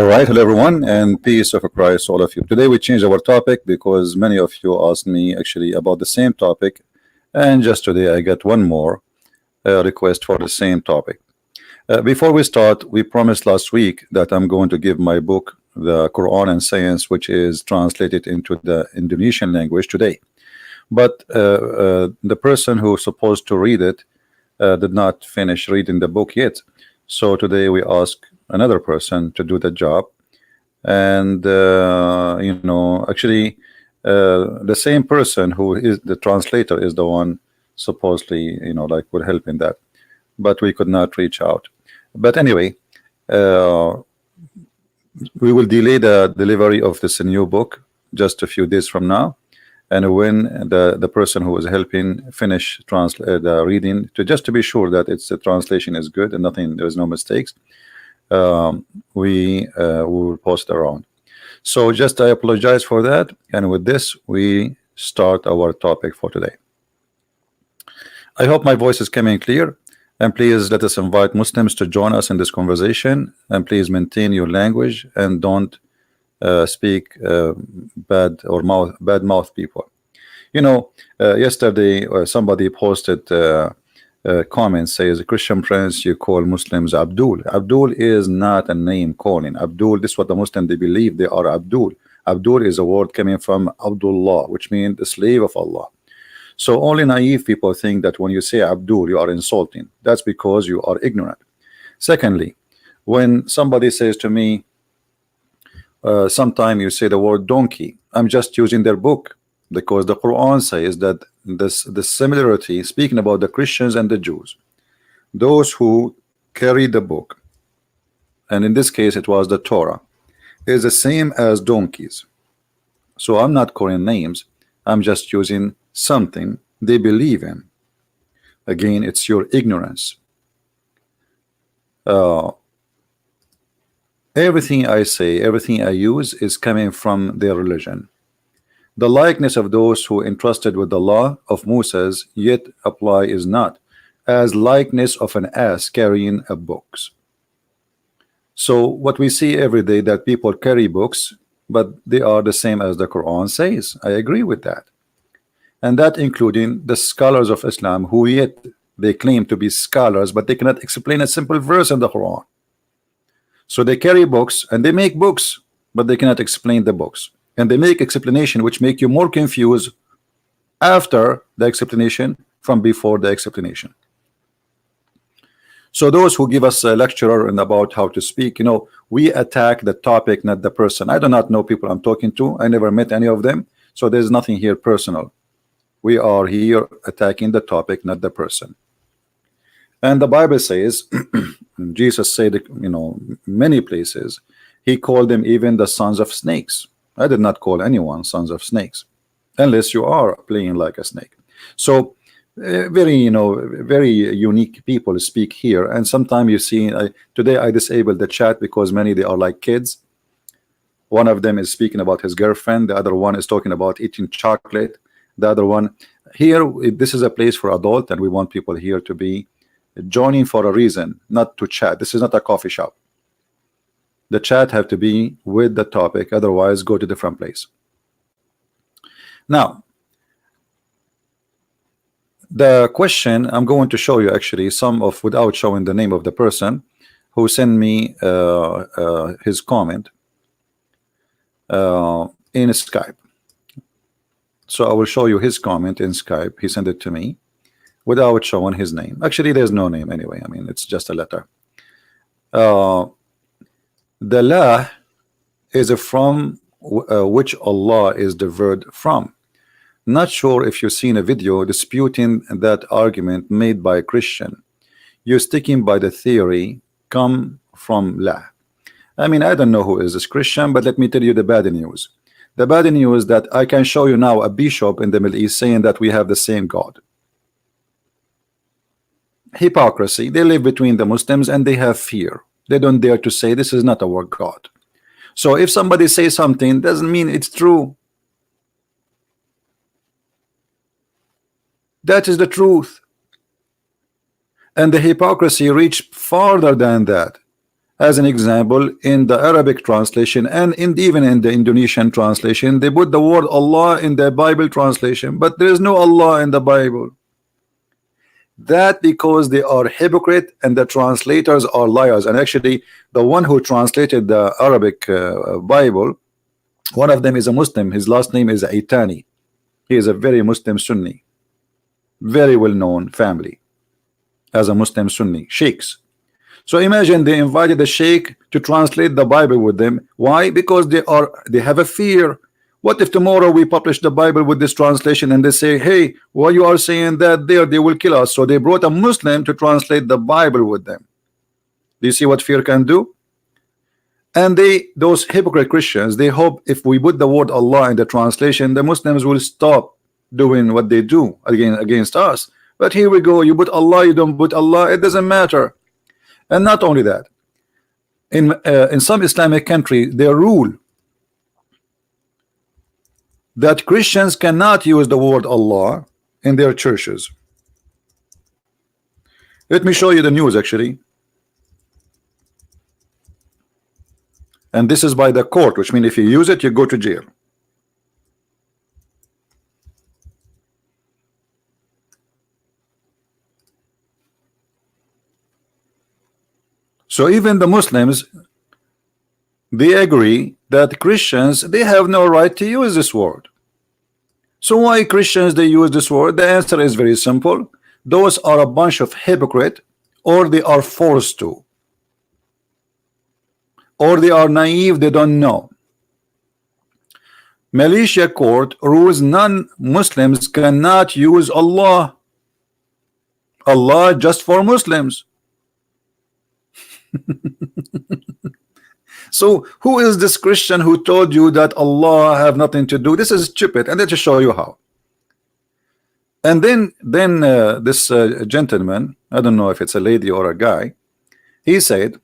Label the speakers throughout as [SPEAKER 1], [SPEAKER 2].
[SPEAKER 1] All right, hello everyone, and peace of Christ, all of you. Today we changed our topic because many of you asked me actually about the same topic, and just today I got one more request for the same topic. Before we start, we promised last week that I'm going to give my book, The Quran and Science, which is translated into the Indonesian language today. But the person who's supposed to read it did not finish reading the book yet. So today we ask another person to do the job, and actually the same person who is the translator is the one supposedly like will help in that, but we could not reach out. But anyway, we will delay the delivery of this new book just a few days from now, and when the person who is helping finish the reading, to be sure that the translation is good and there's no mistakes, we will post around. So I apologize for that, and with this we start our topic for today. I hope my voice is coming clear, and please let us invite Muslims to join us in this conversation, and please maintain your language and don't speak bad mouth people. Yesterday somebody posted comment says, Christian Prince, you call Muslims Abdul. Abdul is not a name calling. Abdul, this is what the Muslims they believe they are Abdul. Abdul is a word coming from Abdullah, which means the slave of Allah. So only naive people think that when you say Abdul you are insulting. That's because you are ignorant. Secondly, when somebody says to me, sometime you say the word donkey, I'm just using their book, because the Quran says that the similarity, speaking about the Christians and the Jews, those who carry the book, and in this case it was the Torah, is the same as donkeys. So I'm not calling names, I'm just using something they believe in. Again, it's your ignorance. Everything I say, everything I use is coming from their religion. The likeness of those who entrusted with the law of Moses yet apply is not as likeness of an ass carrying a books. So what we see every day, that people carry books, but they are the same as the Quran says. I agree with that, and that including the scholars of Islam, who yet they claim to be scholars, but they cannot explain a simple verse in the Quran. So they carry books and they make books, but they cannot explain the books. And they make explanation which make you more confused after the explanation from before the explanation. So those who give us a lecture and about how to speak, we attack the topic, not the person. I do not know people I'm talking to. I never met any of them. So there's nothing here personal. We are here attacking the topic, not the person. And the Bible says, Jesus said, many places, he called them even the sons of snakes. I did not call anyone sons of snakes, unless you are playing like a snake. So very unique people speak here. And sometimes you see, today I disabled the chat because many they are like kids. One of them is speaking about his girlfriend, the other one is talking about eating chocolate, the other one here, this is a place for adult, and we want people here to be joining for a reason, not to chat. This is not a coffee shop. The chat have to be with the topic, otherwise go to different place. Now the question, I'm going to show you actually some of, without showing the name of the person who sent me his comment in Skype. So I will show you his comment in Skype. He sent it to me without showing his name. Actually there's no name anyway, I mean it's just a letter. The la is from which Allah is diverted from. Not sure if you've seen a video disputing that argument made by a Christian. You're sticking by the theory come from la. I mean, I don't know who is this Christian, but let me tell you the bad news. The bad news that I can show you now a bishop in the Middle East saying that we have the same God. Hypocrisy. They live between the Muslims and they have fear. They don't dare to say this is not our God. So if somebody says something, doesn't mean it's true. That is the truth. And the hypocrisy reached farther than that. As an example, in the Arabic translation and even in the Indonesian translation, they put the word Allah in the Bible translation, but there is no Allah in the Bible. That because they are hypocrite and the translators are liars. And actually, the one who translated the Arabic Bible, one of them is a Muslim. His last name is Aitani. He is a very Muslim Sunni, very well-known family as a Muslim Sunni, sheikhs. So imagine they invited the sheikh to translate the Bible with them. Why? Because they have a fear. What if tomorrow we publish the Bible with this translation and they say, hey, why you are saying that there, they will kill us? So they brought a Muslim to translate the Bible with them. Do you see what fear can do? And those hypocrite Christians, they hope if we put the word Allah in the translation, the Muslims will stop doing what they do against us. But here we go, you put Allah, you don't put Allah, it doesn't matter. And not only that, in some Islamic country, they rule that Christians cannot use the word Allah in their churches. Let me show you the news actually. And this is by the court, which means if you use it, you go to jail. So even the Muslims, they agree that Christians, they have no right to use this word. So why Christians they use this word? The answer is very simple. Those are a bunch of hypocrite, or they are forced to, or they are naive, they don't know. Malaysia court rules non-Muslims cannot use Allah. Allah just for Muslims. So who is this Christian who told you that Allah have nothing to do? This is stupid, and let's show you how. And then this gentleman, I don't know if it's a lady or a guy, he said,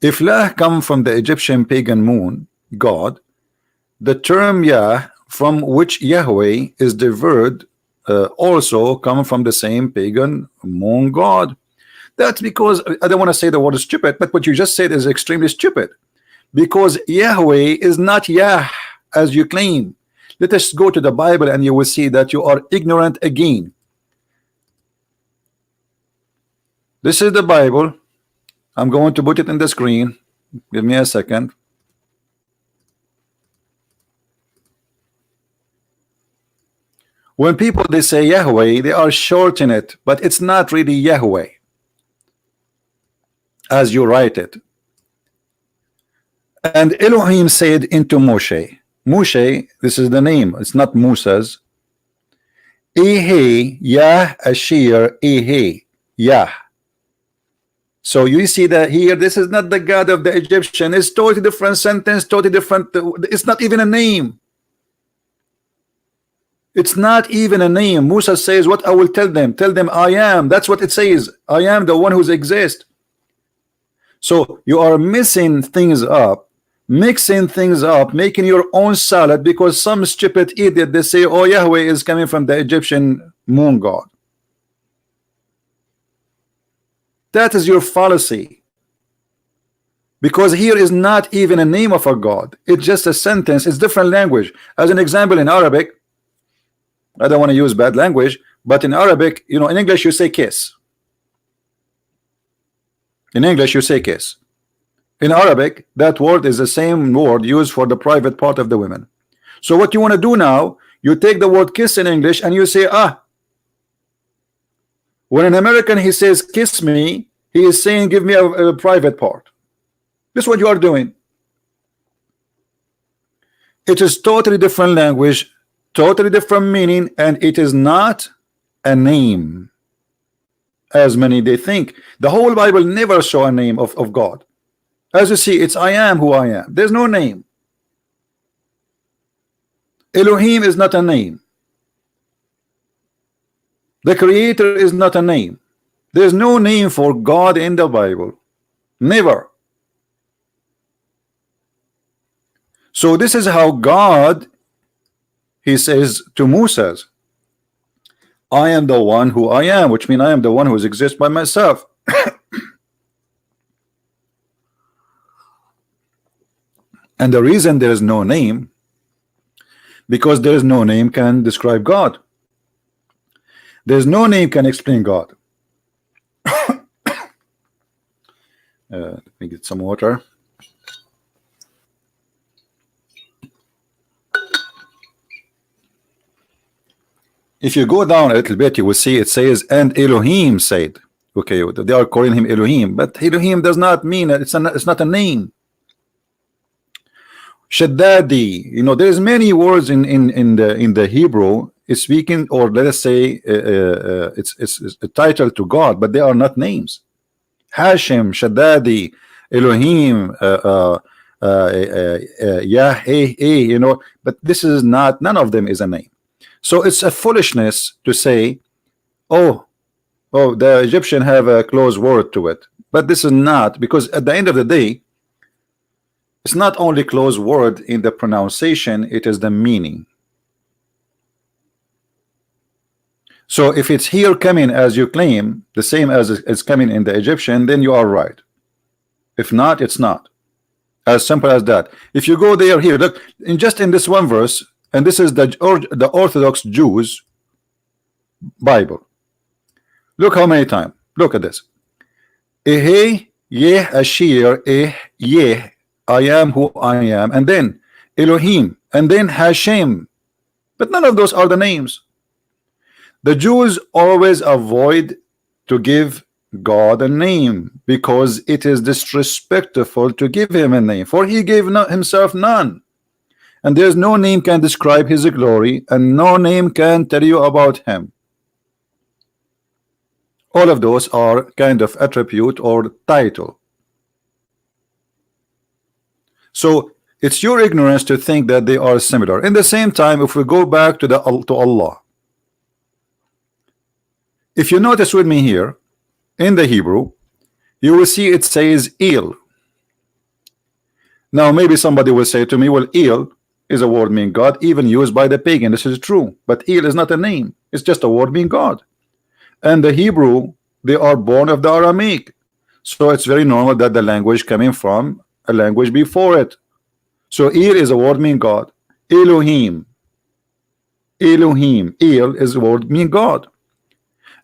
[SPEAKER 1] if Lah come from the Egyptian pagan moon god, the term Yah, from which Yahweh is derived, also come from the same pagan moon god. That's because, I don't want to say the word is stupid, but what you just said is extremely stupid. Because Yahweh is not Yah, as you claim. Let us go to the Bible and you will see that you are ignorant again. This is the Bible. I'm going to put it in the screen. Give me a second. When people they say Yahweh, they are shortening it, but it's not really Yahweh as you write it. And Elohim said into Moshe, Moshe, this is the name, it's not Musa's. Ehe Yah Ashir Ehe Yah. So you see that here, this is not the God of the Egyptian. It's totally different sentence, totally different. It's not even a name. It's not even a name. Musa says, what I will tell them I am. That's what it says. I am the one who exists. So you are missing things up, mixing things up, making your own salad because some stupid idiot they say, oh, Yahweh is coming from the Egyptian moon god. That is your fallacy. Because here is not even a name of a god. It's just a sentence. It's different language. As an example, in Arabic, I don't want to use bad language, but in Arabic, you know, in English you say kiss. In English you say kiss. In Arabic that word is the same word used for the private part of the women. So what you want to do now, you take the word kiss in English and you say ah. When an American he says kiss me, he is saying give me a private part. This is what you are doing. It is totally different language, totally different meaning, and it is not a name as many they think. The whole Bible never show a name of God. As you see, it's I am who I am. There's no name. Elohim is not a name. The Creator is not a name. There's no name for God in the Bible. Never. So this is how God, he says to Moses, I am the one who I am, which means I am the one who exists by myself. And the reason there is no name, because there is no name can describe God. There's no name can explain God. Let me get some water. If you go down a little bit, you will see it says, and Elohim said. Okay, they are calling him Elohim, but Elohim does not mean it's not a name. Shaddadi, you know, there's many words in the Hebrew speaking, or let us say it's a title to God, but they are not names. Hashem, Shaddadi, Elohim, Yahweh, you know, but this is not, none of them is a name. So it's a foolishness to say, oh, the Egyptian have a close word to it, but this is not, because at the end of the day, it's not only close word in the pronunciation, it is the meaning. So if it's here coming as you claim, the same as it's coming in the Egyptian, then you are right. If not, it's not. As simple as that. If you go there, here, look, just in this one verse, and this is the Orthodox Jews Bible. Look how many times. Look at this. Ehe yeh ashir yeh, I am who I am, and then Elohim, and then Hashem. But none of those are the names. The Jews always avoid to give God a name because it is disrespectful to give him a name, for he gave himself none. And there's no name can describe his glory, and no name can tell you about him. All of those are kind of attribute or title. So it's your ignorance to think that they are similar. In the same time, if we go back to Allah, if you notice with me here in the Hebrew, you will see it says El. Now maybe somebody will say to me, well, El is a word meaning God, even used by the pagan. This is true, but El is not a name, it's just a word meaning God. And the Hebrew, they are born of the Aramaic, so it's very normal that the language coming from a language before it. So El is a word meaning God. Elohim, Elohim, El is a word meaning God.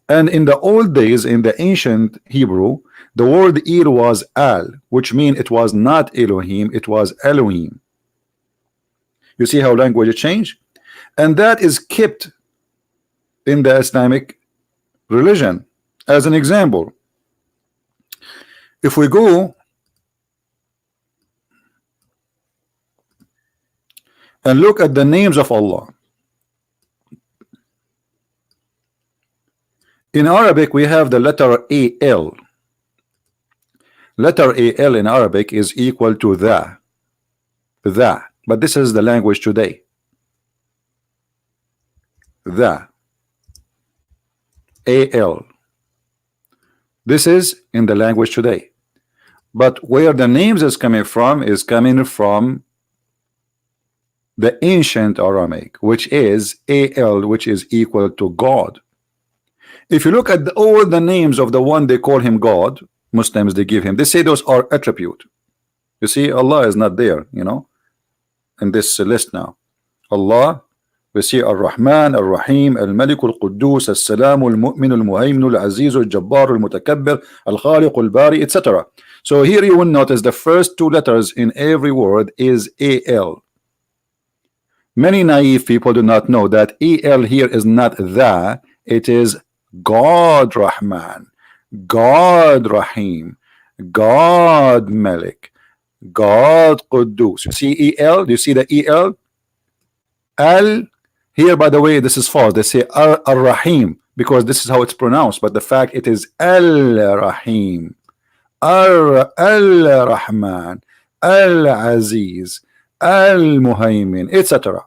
[SPEAKER 1] And in the old days, in the ancient Hebrew, the word El was Al, which means it was not Elohim, it was Elohim. You see how language changed? And that is kept in the Islamic religion. As an example, if we go and look at the names of Allah, in Arabic we have the letter Al. Letter Al in Arabic is equal to the, but this is the language today. The Al. This is in the language today. But where the names is coming from the ancient Aramaic, which is Al, which is equal to God. If you look at all the names of the one they call him God, Muslims they give him, they say those are attribute. You see, Allah is not there, you know, in this list now. Allah, we see Ar-Rahman, Ar-Rahim, Al-Malik, Al-Quddus, Al-Salam, Al-Mu'min, Al-Muhaymin, Al-Aziz, Al-Jabbar, Al-Mutakabbir, Al-Khaliq, Al-Bari, etc. So here you will notice the first two letters in every word is Al. Many naive people do not know that Al here is not the, it is God Rahman, God Rahim, God Malik, God Quddus. You see El? Do you see the El? Al here, by the way, this is false. They say Ar-Rahim because this is how it's pronounced, but the fact it is Al-Rahim, Al-Rahman, Al-Aziz, Al-Muhaymin, etc.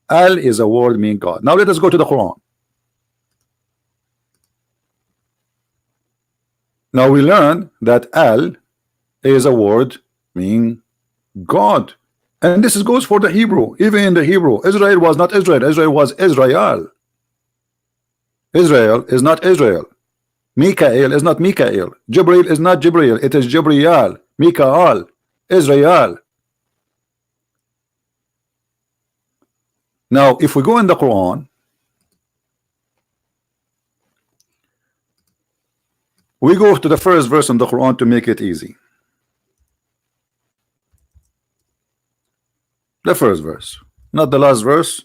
[SPEAKER 1] Al is a word meaning God. Now let us go to the Quran. Now we learn that Al is a word meaning God, and this goes for the Hebrew. Even in the Hebrew, Israel was not Israel. Israel was Israel. Israel is not Israel. Mikael is not Mikael. Jibril is not Jibril. It is Jibriel. Mikael. Israel. Now, if we go in the Quran, we go to the first verse in the Quran to make it easy. The first verse, not the last verse.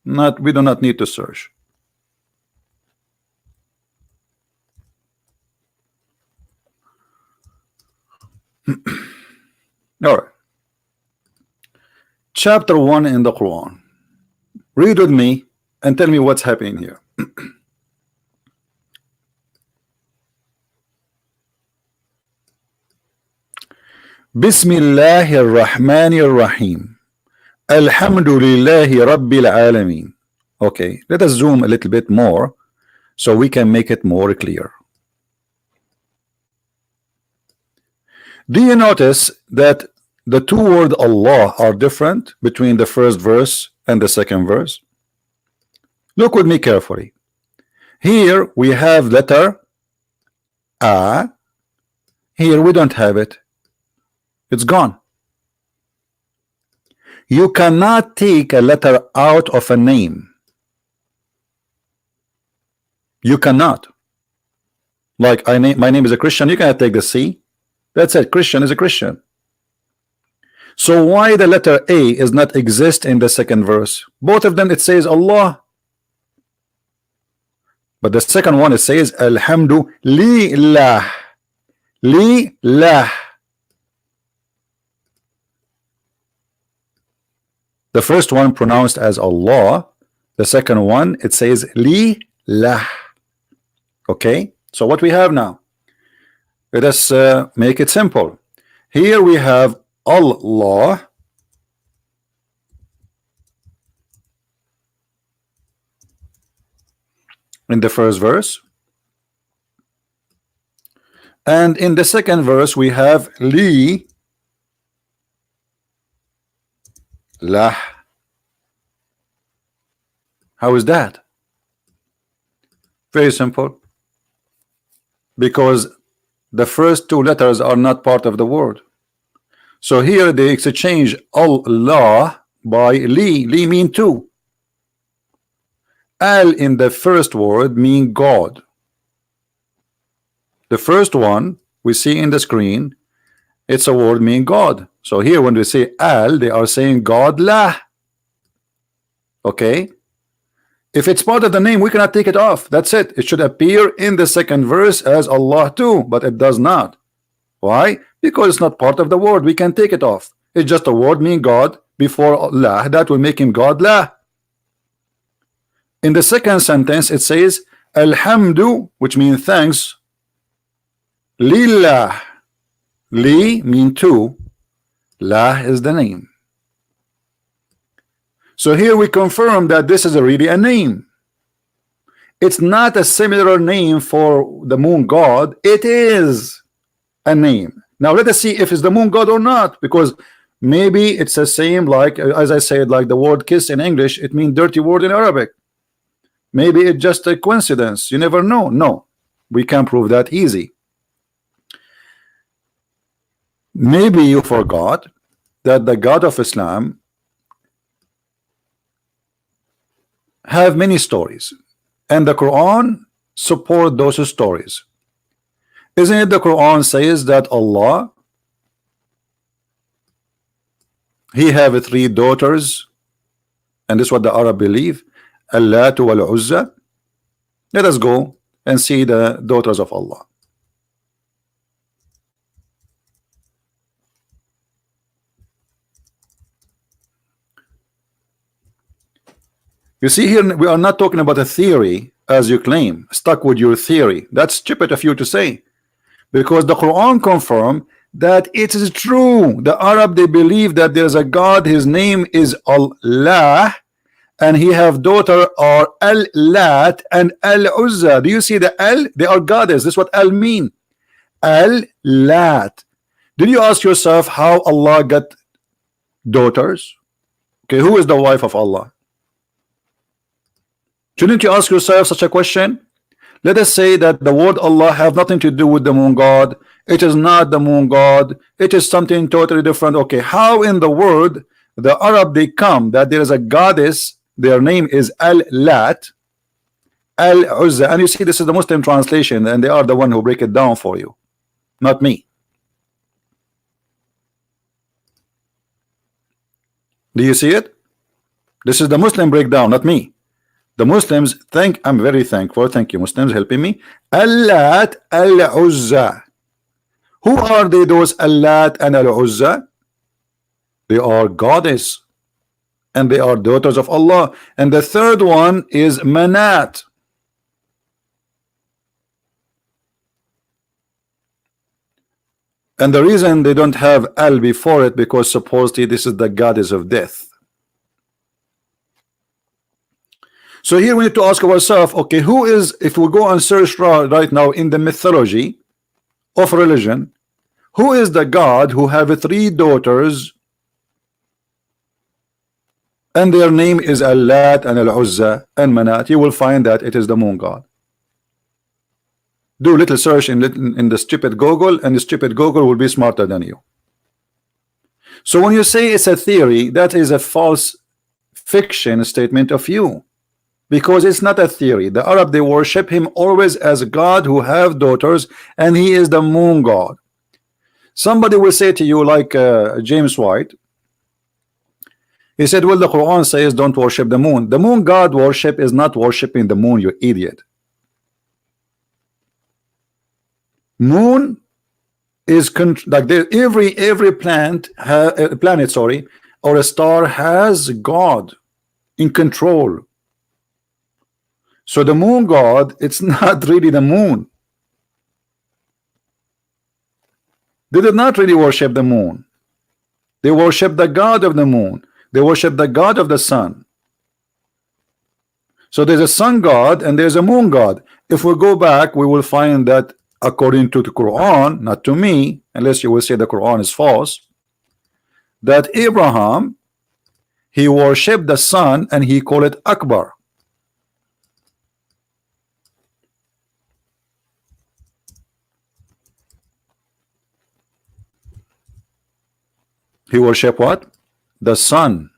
[SPEAKER 1] We do not need to search. All right. Chapter 1 in the Quran. Read with me and tell me what's happening here. Bismillahir Rahmanir Rahim. Alhamdulillahi Rabbil Alameen. Okay, let us zoom a little bit more so we can make it more clear. Do you notice that the two words Allah are different between the first verse and the second verse? Look with me carefully. Here we have letter A. Here we don't have it. It's gone. You cannot take a letter out of a name. You cannot. Like my name is a Christian, you cannot take the C. That's it. Christian is a Christian. So why the letter A is not exist in the second verse? Both of them it says Allah, but the second one it says Alhamdulillah. Lillah. The first one pronounced as Allah. The second one it says Lillah. Okay, so what we have now? Let us make it simple. Here we have Allah in the first verse, and in the second verse we have Li Lah. How is that? Very simple. Because the first two letters are not part of the word. So here they exchange Allah by Li. Li mean two. Al in the first word mean God. The first one we see in the screen, it's a word mean God. So here when we say Al, they are saying God lah. Okay. If it's part of the name, we cannot take it off. That's it. It should appear in the second verse as Allah too, but it does not. Why? Because it's not part of the word. We can take it off. It's just a word mean God before Allah. That will make him God lah. In the second sentence, it says Alhamdu, which means thanks. Lillah. Li mean two. Lah is the name. So here we confirm that this is really a name. It's not a similar name for the moon god. It is a name. Now let us see if it's the moon god or not, because maybe it's the same, like as I said, like the word kiss in English, it means dirty word in Arabic. Maybe it's just a coincidence. You never know. No, we can prove that easy. Maybe you forgot that the God of Islam have many stories, and the Quran support those stories. Isn't it the Quran says that Allah, he have three daughters, and this is what the Arab believe, Allat wal Uzza. Let us go and see the daughters of Allah. You see here, we are not talking about a theory as you claim, stuck with your theory. That's stupid of you to say, because the Quran confirm that it is true. The Arab, they believe that there is a God, his name is Allah, and he have daughter are Al-Lat and Al-Uzza. Do you see the Al? They are goddess. This is what Al mean. Al-Lat. Did you ask yourself how Allah got daughters? Okay, who is the wife of Allah? Shouldn't you ask yourself such a question? Let us say that the word Allah have nothing to do with the moon god. It is not the moon god. It is something totally different. Okay, how in the world the Arab, they come that there is a goddess, their name is Al-Lat, Al-Uzza, and you see this is the Muslim translation, and they are the one who break it down for you, not me. Do you see it? This is the Muslim breakdown, not me. The Muslims think, I'm very thankful, thank you Muslims helping me. Al-Lat, Al-Uzza. Who are they, those Al-Lat and Al-Uzza? They are goddess, and they are daughters of Allah. And the third one is Manat. And the reason they don't have Al before it, because supposedly this is the goddess of death. So here we need to ask ourselves, okay, who is, if we go and search right now in the mythology of religion, who is the God who have 3 daughters and their name is Al-Lat and Al-Uzza and Manat? You will find that it is the moon god. Do a little search in the stupid Google, and the stupid Google will be smarter than you. So when you say it's a theory, that is a false fiction statement of you, because it's not a theory. The Arab, they worship him always as a God who have daughters, and he is the moon god. Somebody will say to you, like James White, he said, well, the Quran says don't worship the moon. The moon god worship is not worshiping the moon, you idiot. Moon is like every planet, sorry, or a star has God in control. So the moon god, it's not really the moon. They did not really worship the moon. They worship the god of the moon. They worship the god of the sun. So there's a sun god and there's a moon god. If we go back, we will find that according to the Quran, not to me, unless you will say the Quran is false, that Abraham, he worshipped the sun and he called it Akbar. He worshipped what? The sun.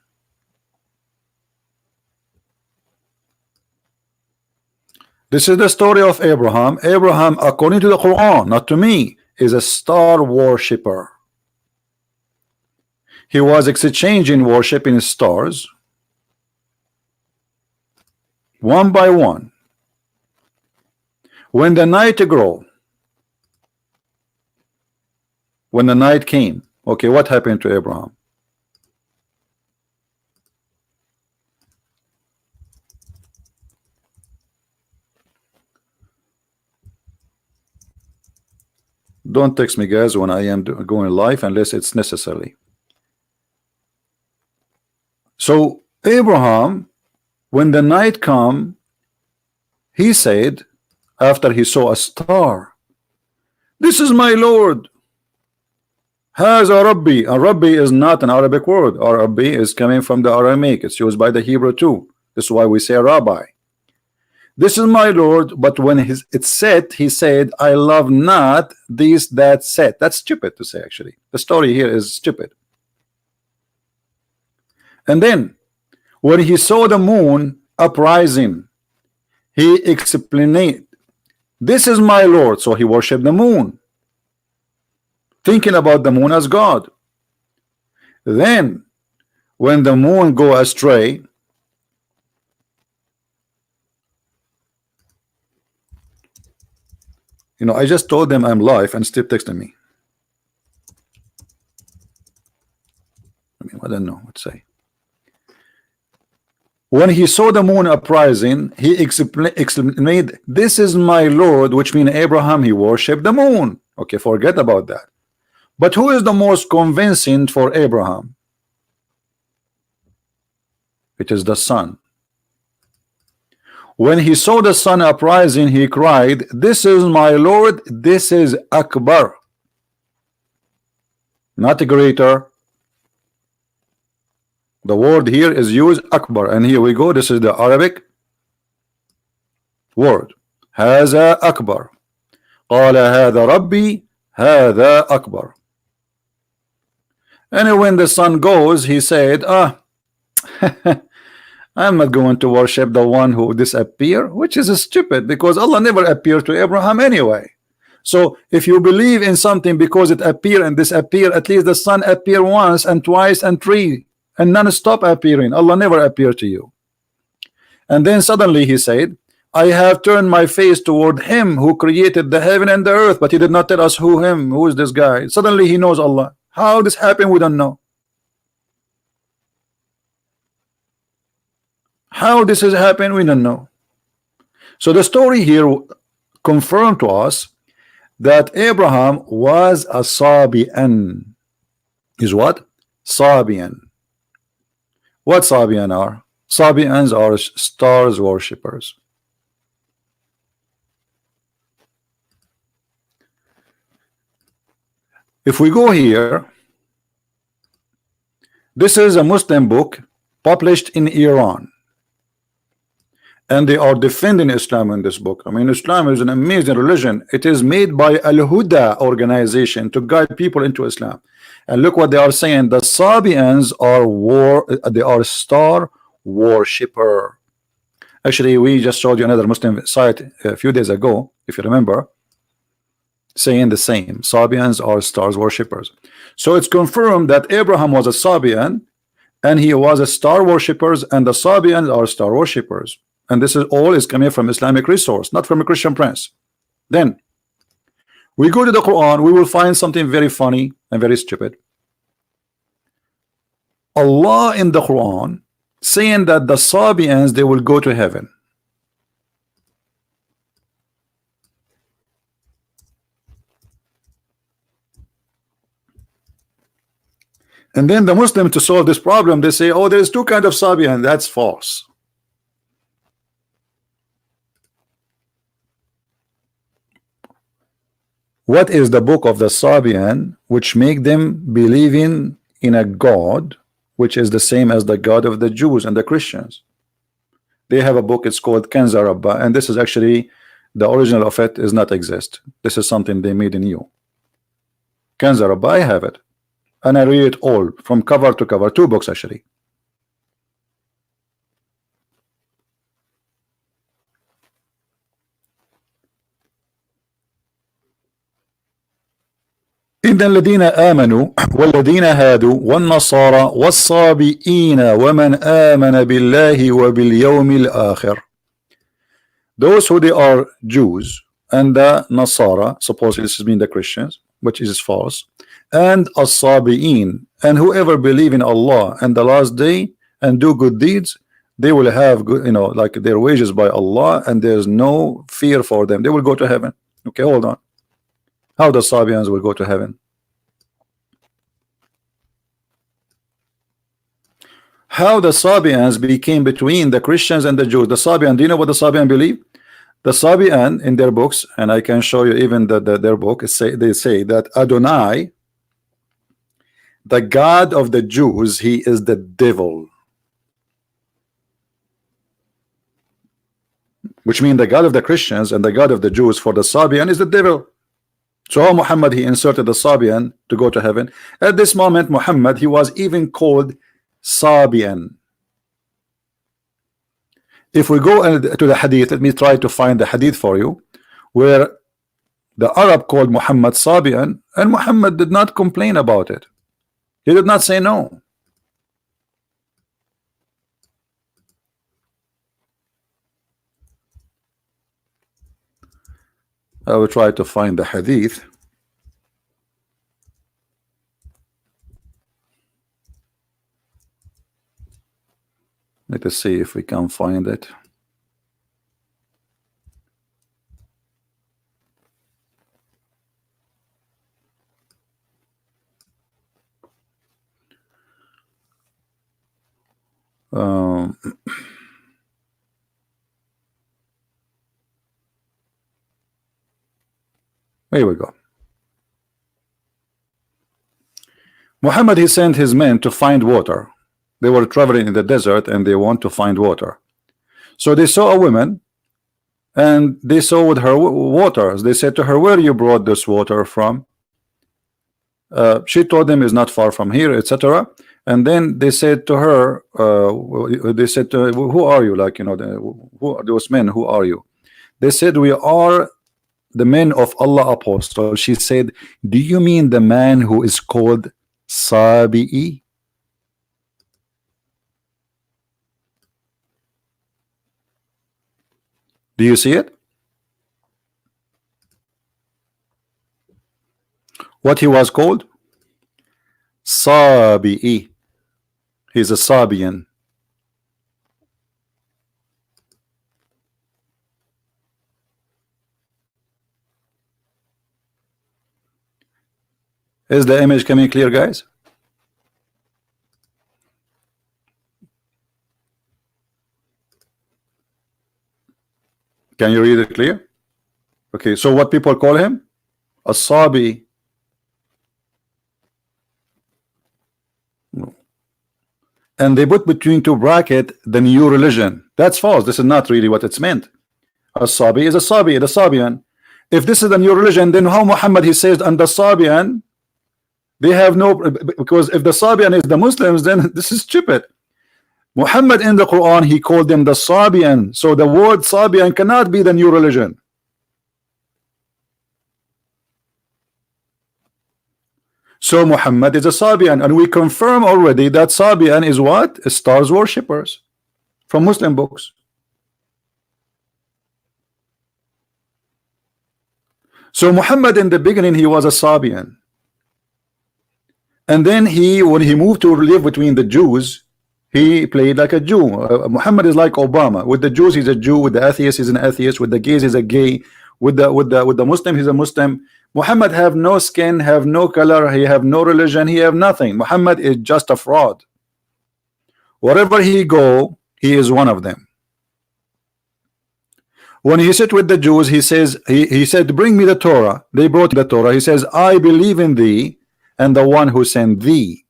[SPEAKER 1] This is the story of Abraham. Abraham, according to the Quran, not to me, is a star worshipper. He was exchanging worshiping stars one by one. When the night grew, when the night came, okay, what happened to Abraham? Don't text me, guys, when I am going live unless it's necessary. So Abraham, when the night come, he said, after he saw a star, this is my Lord. Has a Rabbi. And Rabbi is not an Arabic word. Rabbi is coming from the Aramaic. It's used by the Hebrew too. This is why we say Rabbi. This is my Lord, but when it said, he said, I love not these that said. That's stupid to say, actually. The story here is stupid. And then, when he saw the moon uprising, he explained, this is my Lord. So he worshiped the moon, thinking about the moon as God. Then, when the moon go astray, you know, I just told them I'm live and still texting me. I don't know what to say. When he saw the moon uprising, he explained, this is my Lord, which means Abraham, he worshipped the moon. Okay, forget about that. But who is the most convincing for Abraham? It is the sun. When he saw the sun uprising, he cried, this is my Lord, this is Akbar. Not greater. The word here is used Akbar, and here we go. This is the Arabic word. Haza Akbar. قال هذا ربي هذا أكبر. And when the sun goes, he said, ah, I'm not going to worship the one who disappeared, which is stupid because Allah never appeared to Abraham anyway. So if you believe in something because it appear and disappear, at least the sun appear once and twice and three and non-stop appearing. Allah never appeared to you. And then suddenly he said, I have turned my face toward him who created the heaven and the earth, but he did not tell us who is this guy. Suddenly he knows Allah. How this happened, we don't know. How this has happened, we don't know. So the story here confirmed to us that Abraham was a Sabian. Is what? Sabian. What Sabian are? Sabians are stars worshippers. If we go here, this is a Muslim book published in Iran, and they are defending Islam in this book. I mean, Islam is an amazing religion. It is made by Al-Huda organization to guide people into Islam. And look what they are saying. The Sabians are star worshipper. Actually, we just showed you another Muslim site a few days ago, if you remember, saying the same. Sabians are stars worshippers. So it's confirmed that Abraham was a Sabian and he was a star worshippers, and the Sabians are star worshippers. And this is all coming from Islamic resource, not from a Christian prince. Then we go to the Quran, we will find something very funny and very stupid. Allah in the Quran saying that the Sabians, they will go to heaven. And then the Muslim, to solve this problem, they say, oh, there's two kinds of Sabian. That's false. What is the book of the Sabian which make them believing in a God which is the same as the God of the Jews and the Christians? They have a book, it's called Kanz Rabbah, and this is actually the original of it is not exist. This is something they made in you. Kanz Rabbah, I have it. And I read it all from cover to cover, 2 books actually. إن الذين آمنوا والذين هادوا والنصارى والصابئين ومن آمن بالله وباليوم الآخر. Those who they are Jews and the Nasara, supposedly this means the Christians, which is false, and as-Sabi'in, and whoever believe in Allah and the last day and do good deeds, they will have good, like their wages by Allah, and there's no fear for them. They will go to heaven. Okay, hold on. How the Sabians will go to heaven? How the Sabians became between the Christians and the Jews? The Sabian, do you know what the Sabian believe? The Sabian in their books, and I can show you even their book, they say that Adonai, the God of the Jews, he is the devil. Which means the God of the Christians and the God of the Jews for the Sabian is the devil. So Muhammad, he inserted the Sabian to go to heaven. At this moment, Muhammad, he was even called Sabian. If we go to the hadith, let me try to find the hadith for you, where the Arab called Muhammad Sabian, and Muhammad did not complain about it. He did not say no. I will try to find the hadith. Let us see if we can find it. Here we go. Muhammad, he sent his men to find water. They were traveling in the desert and they want to find water. So they saw a woman and they saw with her waters. They said to her, where you brought this water from? She told them is not far from here, etc. And then they said to her, they said to her, who are you? Like, you know, who are those men? Who are you? They said, we are the men of Allah apostle. She said, do you mean the man who is called Sabi'i? Do you see it? What he was called? Sabi'i. He's a Sabian. Is the image coming clear, guys? Can you read it clear? Okay, so what people call him? A Sabi. And they put between two brackets the new religion. That's false. This is not really what it's meant. A Sabi is a Sabi, the Sabian. If this is the new religion, then how Muhammad he says and the Sabian, they have no, because if the Sabian is the Muslims, then this is stupid. Muhammad in the Quran, he called them the Sabian. So the word Sabian cannot be the new religion. So Muhammad is a Sabian, and we confirm already that Sabian is what? Stars worshippers from Muslim books. So Muhammad in the beginning, he was a Sabian. And then when he moved to live between the Jews, he played like a Jew. Muhammad is like Obama. With the Jews, he's a Jew. With the atheists, he's an atheist. With the gays, he's a gay. With the Muslim, he's a Muslim. Muhammad have no skin, have no color, he have no religion, he have nothing. Muhammad is just a fraud. Wherever he go, he is one of them. When he sit with the Jews, he says, he said, bring me the Torah. They brought the Torah. He says, I believe in thee and the one who sent thee.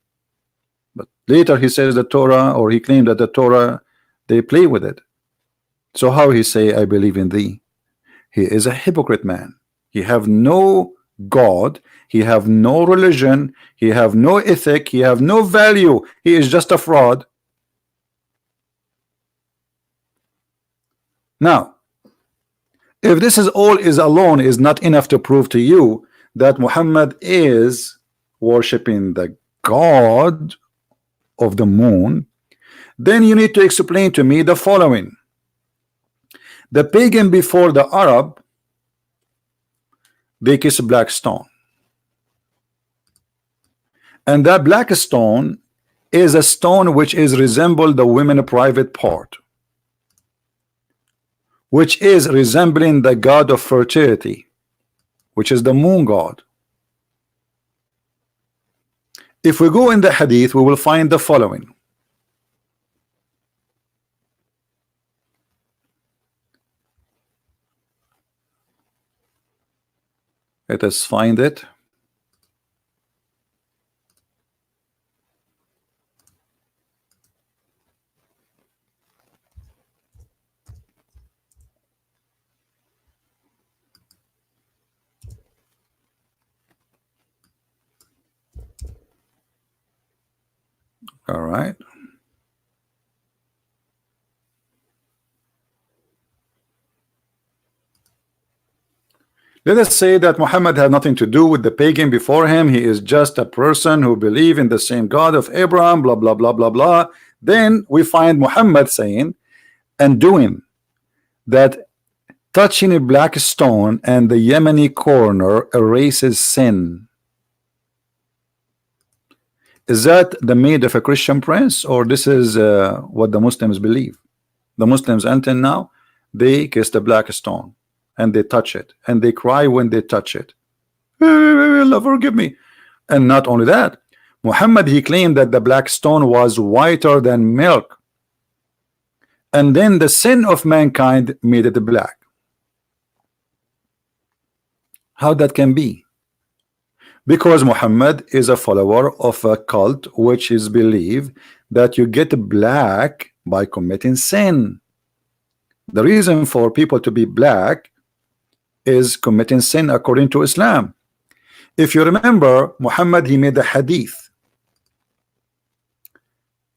[SPEAKER 1] But later he says the Torah, or he claimed that the Torah, they play with it. So how he say, I believe in thee? He is a hypocrite man. He have no God, he have no religion, he have no ethic, he have no value. He is just a fraud. Now, if this is all is alone is not enough to prove to you that Muhammad is worshiping the God of the moon, then you need to explain to me the following. The pagan before the Arab, they kiss black stone, and that black stone is a stone which is resemble the women private part, which is resembling the god of fertility, which is the moon god. If we go in the hadith, we will find the following. Let us find it. All right. Let us say that Muhammad had nothing to do with the pagan before him. He is just a person who believes in the same God of Abraham, blah, blah, blah, blah, blah. Then we find Muhammad saying and doing that touching a black stone and the Yemeni corner erases sin. Is that the made of a Christian prince, or this is what the Muslims believe? The Muslims until now, they kiss the black stone and they touch it and they cry when they touch it. Allah forgive me. And not only that, Muhammad, he claimed that the black stone was whiter than milk, and then the sin of mankind made it black. How that can be? Because Muhammad is a follower of a cult which is believed that you get black by committing sin. The reason for people to be black is committing sin according to Islam. If you remember, Muhammad, he made a hadith.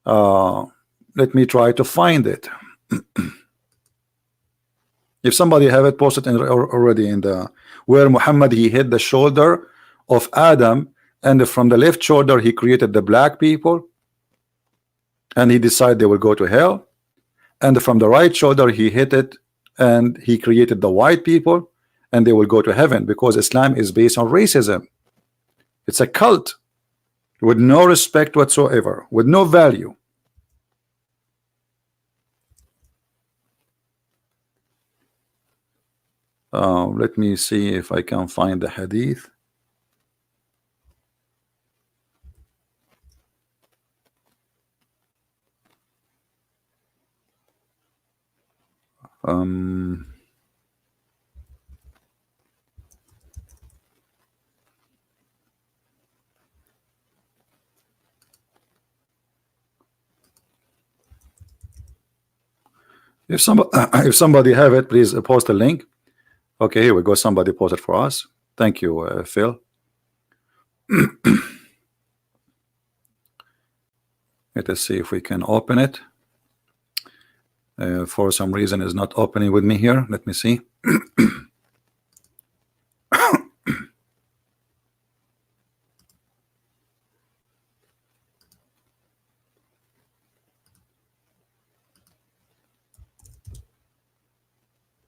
[SPEAKER 1] Let me try to find it. If somebody have it, posted already in the where Muhammad he hit the shoulder of Adam, and from the left shoulder he created the black people, and he decided they will go to hell, and from the right shoulder he hit it, and he created the white people, and they will go to heaven, because Islam is based on racism. It's a cult with no respect whatsoever, with no value. Let me see if I can find the hadith. If somebody have it, please post a link. Okay, here we go. Somebody posted for us. Thank you, Phil. Let us see if we can open it. For some reason, it's not opening with me here. Let me see.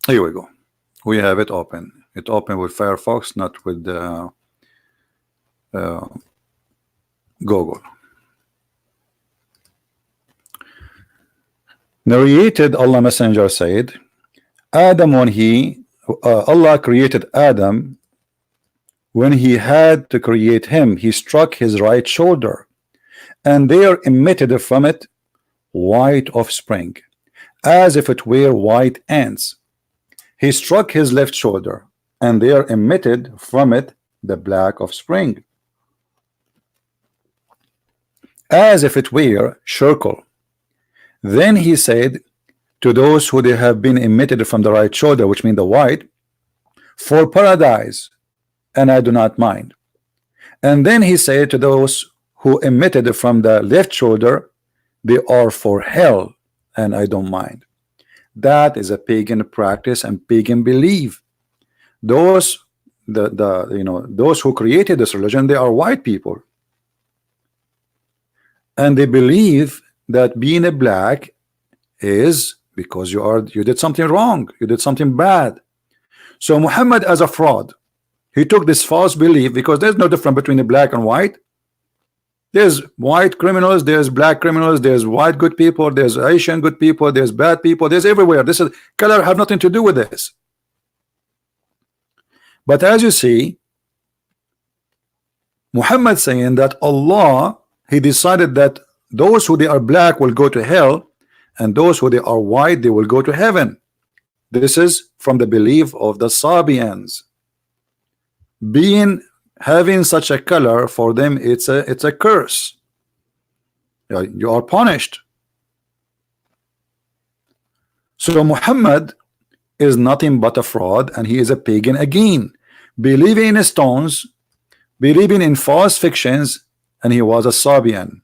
[SPEAKER 1] Here we go. We have it open. It opened with Firefox, not with Google. Narrated, Allah Messenger said, Adam, when Allah created Adam, when he had to create him, he struck his right shoulder, and there emitted from it white offspring, as if it were white ants. He struck his left shoulder, and there emitted from it the black offspring, as if it were charcoal. Then he said to those who they have been emitted from the right shoulder, which means the white, for paradise, and I do not mind. And then he said to those who emitted from the left shoulder, they are for hell, and I don't mind. That is a pagan practice and pagan belief. Those those who created this religion, they are white people, and they believe that being a black is because you did something wrong, you did something bad. So Muhammad, as a fraud, he took this false belief, because there's no difference between the black and white. There's white criminals, there's black criminals, there's white good people, there's Asian good people, there's bad people, there's everywhere. This is color have nothing to do with this. But as you see, Muhammad saying that Allah, he decided that those who they are black will go to hell, and those who they are white, they will go to heaven. This is from the belief of the Sabians. Having such a color, for them it's a curse. You are punished. So Muhammad is nothing but a fraud, and he is a pagan again, believing in stones, believing in false fictions, and he was a Sabian.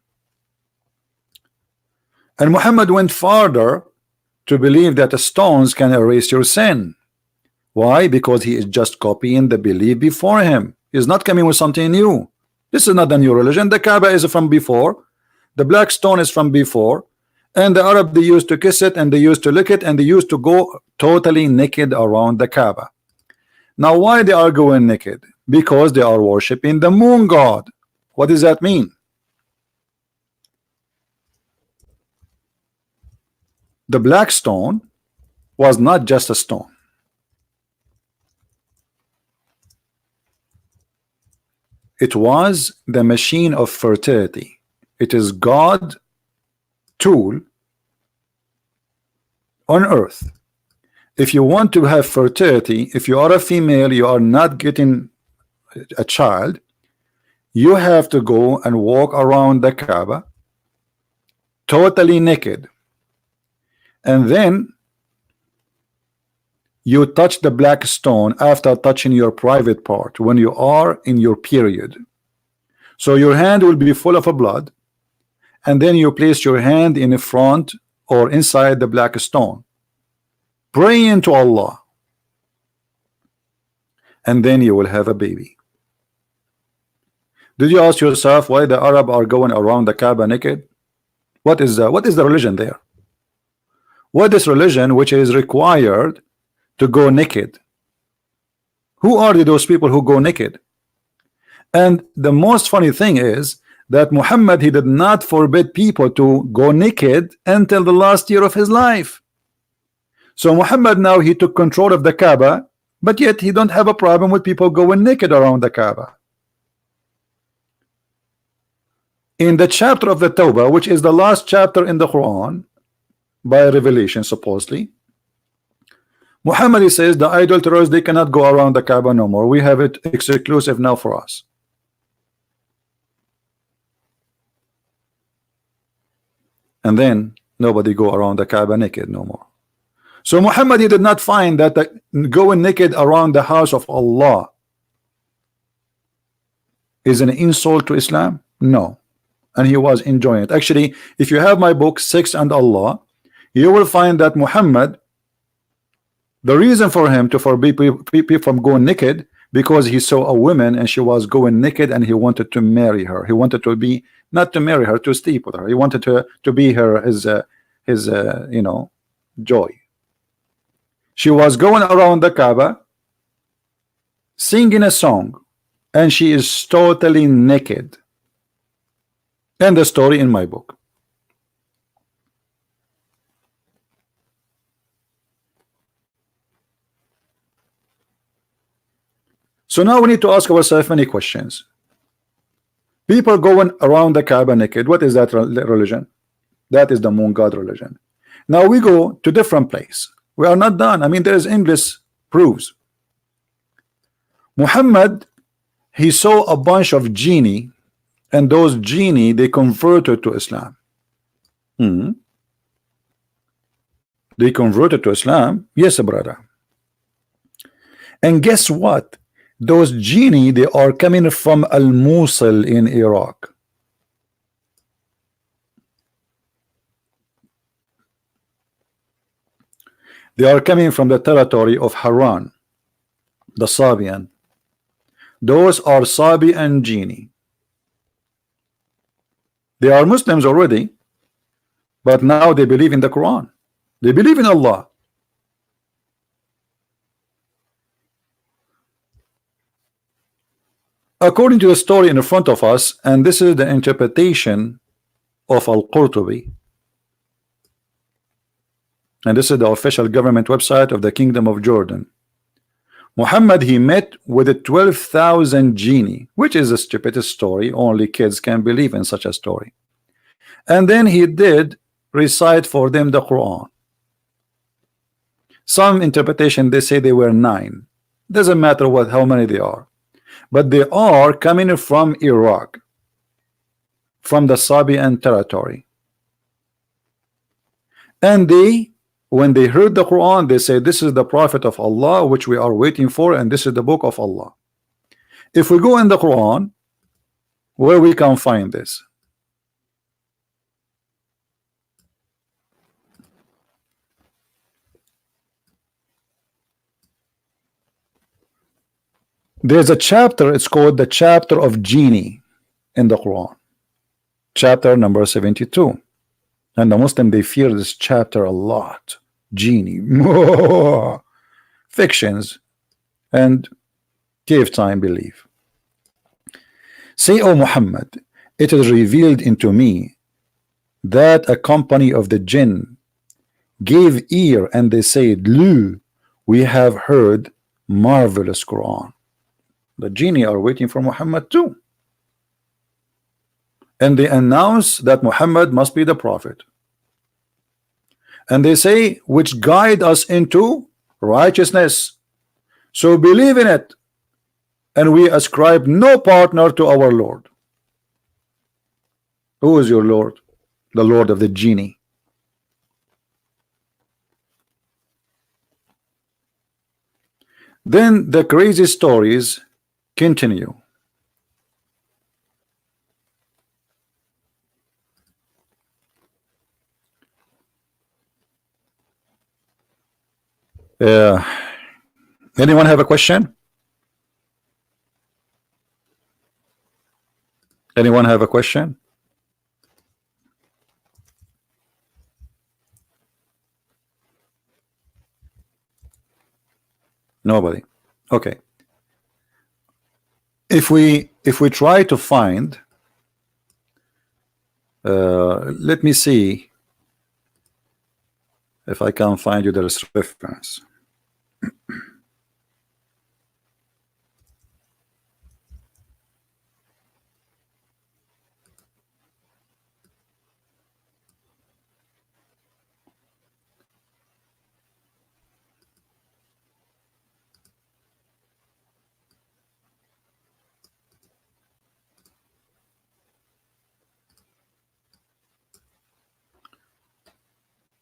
[SPEAKER 1] And Muhammad went farther to believe that the stones can erase your sin. Why? Because he is just copying the belief before him. He's not coming with something new. This is not a new religion. The Kaaba is from before. The black stone is from before. And the Arab, they used to kiss it, and they used to lick it, and they used to go totally naked around the Kaaba. Now why they are going naked? Because they are worshiping the moon god. What does that mean? The black stone was not just a stone. It was the machine of fertility. It is God's tool on earth. If you want to have fertility, if you are a female, you are not getting a child, you have to go and walk around the Kaaba totally naked. And then you touch the black stone after touching your private part when you are in your period. So your hand will be full of a blood, and then you place your hand in front or inside the black stone, praying to Allah, and then you will have a baby. Did you ask yourself why the Arab are going around the Kaaba naked? What is the religion there? What is religion which is required to go naked? Who are those people who go naked? And the most funny thing is that Muhammad, he did not forbid people to go naked until the last year of his life. So Muhammad now he took control of the Kaaba, but yet he don't have a problem with people going naked around the Kaaba. In the chapter of the Tawbah, which is the last chapter in the Quran by revelation supposedly, Muhammad he says the idolatrers, they cannot go around the Kaaba no more. We have it exclusive now for us. And then nobody go around the Kaaba naked no more. So Muhammad he did not find that going naked around the house of Allah is an insult to Islam. No. And he was enjoying it. Actually, if you have my book Sex and Allah, you will find that Muhammad, the reason for him to forbid people from going naked, because he saw a woman and she was going naked and he wanted to marry her. He wanted to be, not to marry her, to sleep with her. He wanted to be his you know, joy. She was going around the Kaaba singing a song, and she is totally naked. And the story in my book. So now we need to ask ourselves many questions. People going around the Kaaba naked, what is that religion? That is the moon god religion. Now we go to different place. We are not done. I mean, there is endless proofs. Muhammad, he saw a bunch of genie, and those genie they converted to Islam. They converted to Islam. Yes, brother. And guess what? Those genie, they are coming from Al-Mosul in Iraq. They are coming from the territory of Haran, the Sabian. Those are Sabian genie. They are Muslims already, but now they believe in the Quran. They believe in Allah. According to the story in front of us, and this is the interpretation of Al-Qurtubi, and this is the official government website of the Kingdom of Jordan. Muhammad, he met with the 12,000 genie, which is the stupidest story. Only kids can believe in such a story. And then he did recite for them the Quran. Some interpretation, they say they were 9. Doesn't matter how many they are, but they are coming from Iraq, from the Sabian territory. And they, when they heard the Quran, they say this is the prophet of Allah which we are waiting for, and this is the book of Allah. If we go in the Quran, where we can find this? There's a chapter, it's called the chapter of genie in the Quran, chapter number 72. And the Muslim, they fear this chapter a lot. Genie, fictions, and give time belief. Say, O Muhammad, it is revealed into me that a company of the jinn gave ear, and they said, Lu, we have heard marvelous Quran. The genie are waiting for Muhammad too. And they announce that Muhammad must be the prophet. And they say, which guide us into righteousness. So believe in it. And we ascribe no partner to our Lord. Who is your Lord? The Lord of the genie. Then the crazy stories continue. Anyone have a question? Anyone have a question? Nobody. Okay. If we try to find, let me see if I can find you the reference.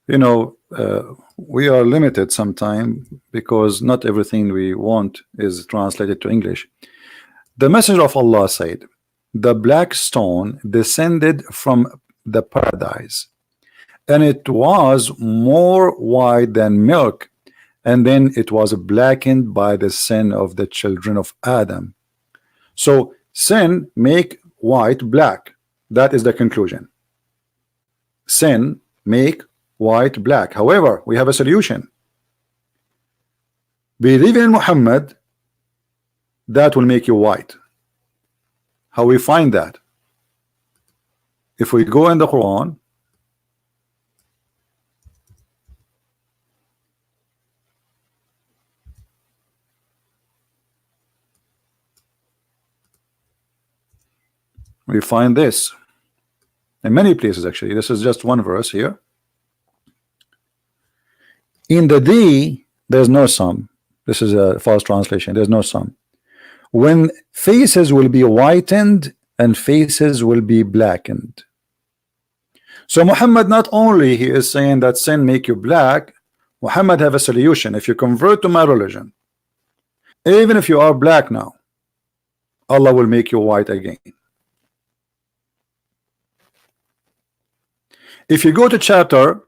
[SPEAKER 1] You know, we are limited sometime because not everything we want is translated to English. The Messenger of Allah said, the black stone descended from the paradise, and it was more white than milk, and then it was blackened by the sin of the children of Adam. So sin make white black. That is the conclusion. Sin make white black. However, we have a solution. Believe in Muhammad, that will make you white. How we find that? If we go in the Quran, we find this in many places. Actually, this is just one verse here. In the day, there's no sum. This is a false translation. There's no sum. When faces will be whitened and faces will be blackened. So Muhammad, not only he is saying that sin make you black, Muhammad have a solution. If you convert to my religion, even if you are black now, Allah will make you white again. If you go to chapter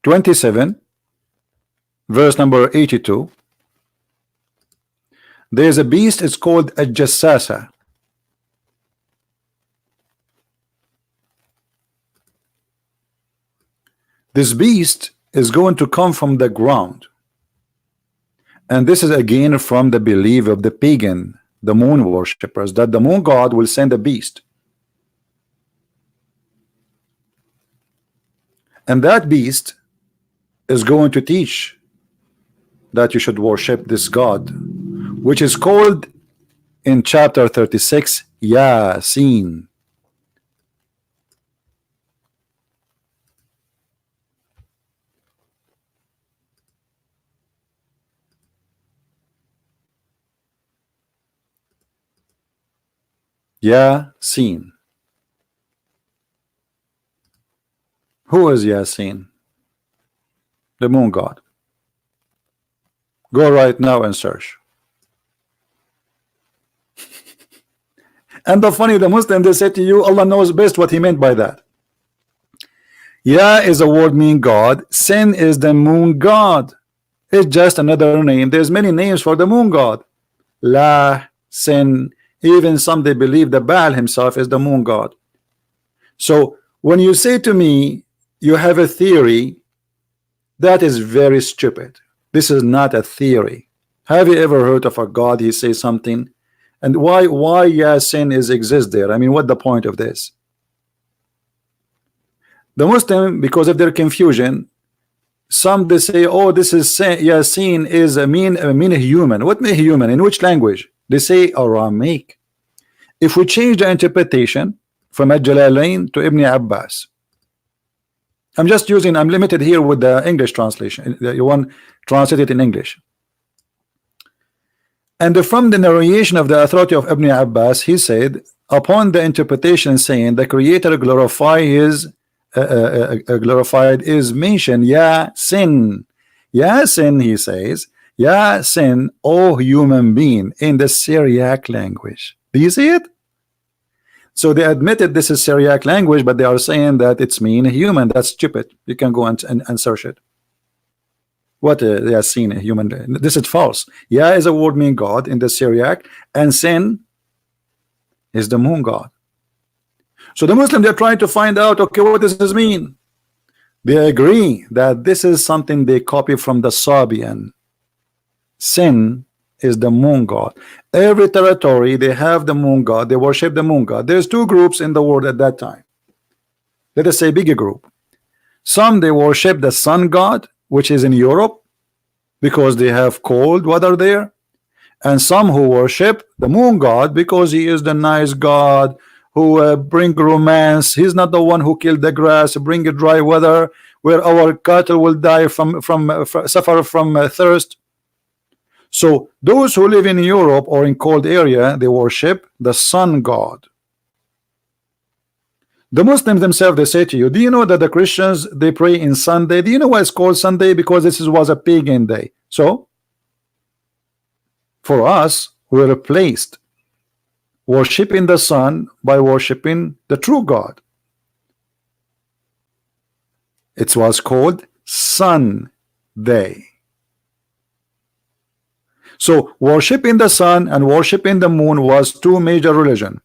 [SPEAKER 1] 27, verse number 82, there's a beast, it's called a Jassasa. This beast is going to come from the ground, and this is again from the belief of the pagan, the moon worshippers, that the moon god will send a beast, and that beast is going to teach that you should worship this God, which is called in chapter 36 Yasin. Yasin. Who is Yasin? The moon god. Go right now and search. And the funny, the Muslim, they say to you, Allah knows best what he meant by that. Ya is a word mean God. Sin is the moon god. It's just another name. There's many names for the moon god. La, Sin. Even some they believe the Baal himself is the moon god. So when you say to me you have a theory, that is very stupid. This is not a theory. Have you ever heard of a God? He says something, and why Yasin is exist there? I mean, what the point of this? The Muslim, because of their confusion, some they say, oh, this is Yasin is a mean human. What mean human? In which language? They say Aramaic. If we change the interpretation from Al-Jalalain to Ibn Abbas, I'm just using, I'm limited here with the English translation. You want translated in English. And from the narration of the authority of Ibn Abbas, he said, upon the interpretation saying the Creator glorified is mentioned Yasin. Yasin, he says, Ya sin, O human being, in the Syriac language. Do you see it? So they admitted this is Syriac language, but they are saying that it's mean human. That's stupid. You can go and search it. What they are seeing a human. This is false. Ya is a word mean God in the Syriac, and sin is the moon god. So the Muslim, they're trying to find out, okay, what does this mean? They agree that this is something they copy from the Sabian. Sin is the moon god. Every territory they have the moon god, they worship the moon god. There's two groups in the world at that time. Let us say bigger group. Some they worship the sun god, which is in Europe, because they have cold weather there, and some who worship the moon god because he is the nice god who bring romance. He's not the one who killed the grass, bring a dry weather where our cattle will die from suffer from thirst. So those who live in Europe or in cold area, they worship the sun god. The Muslims themselves, they say to you, do you know that the Christians, they pray in Sunday? Do you know why it's called Sunday? Because this was a pagan day. So for us, we replaced worshiping the sun by worshiping the true God. It was called Sunday. So worshiping the sun and worshiping the moon was two major religions.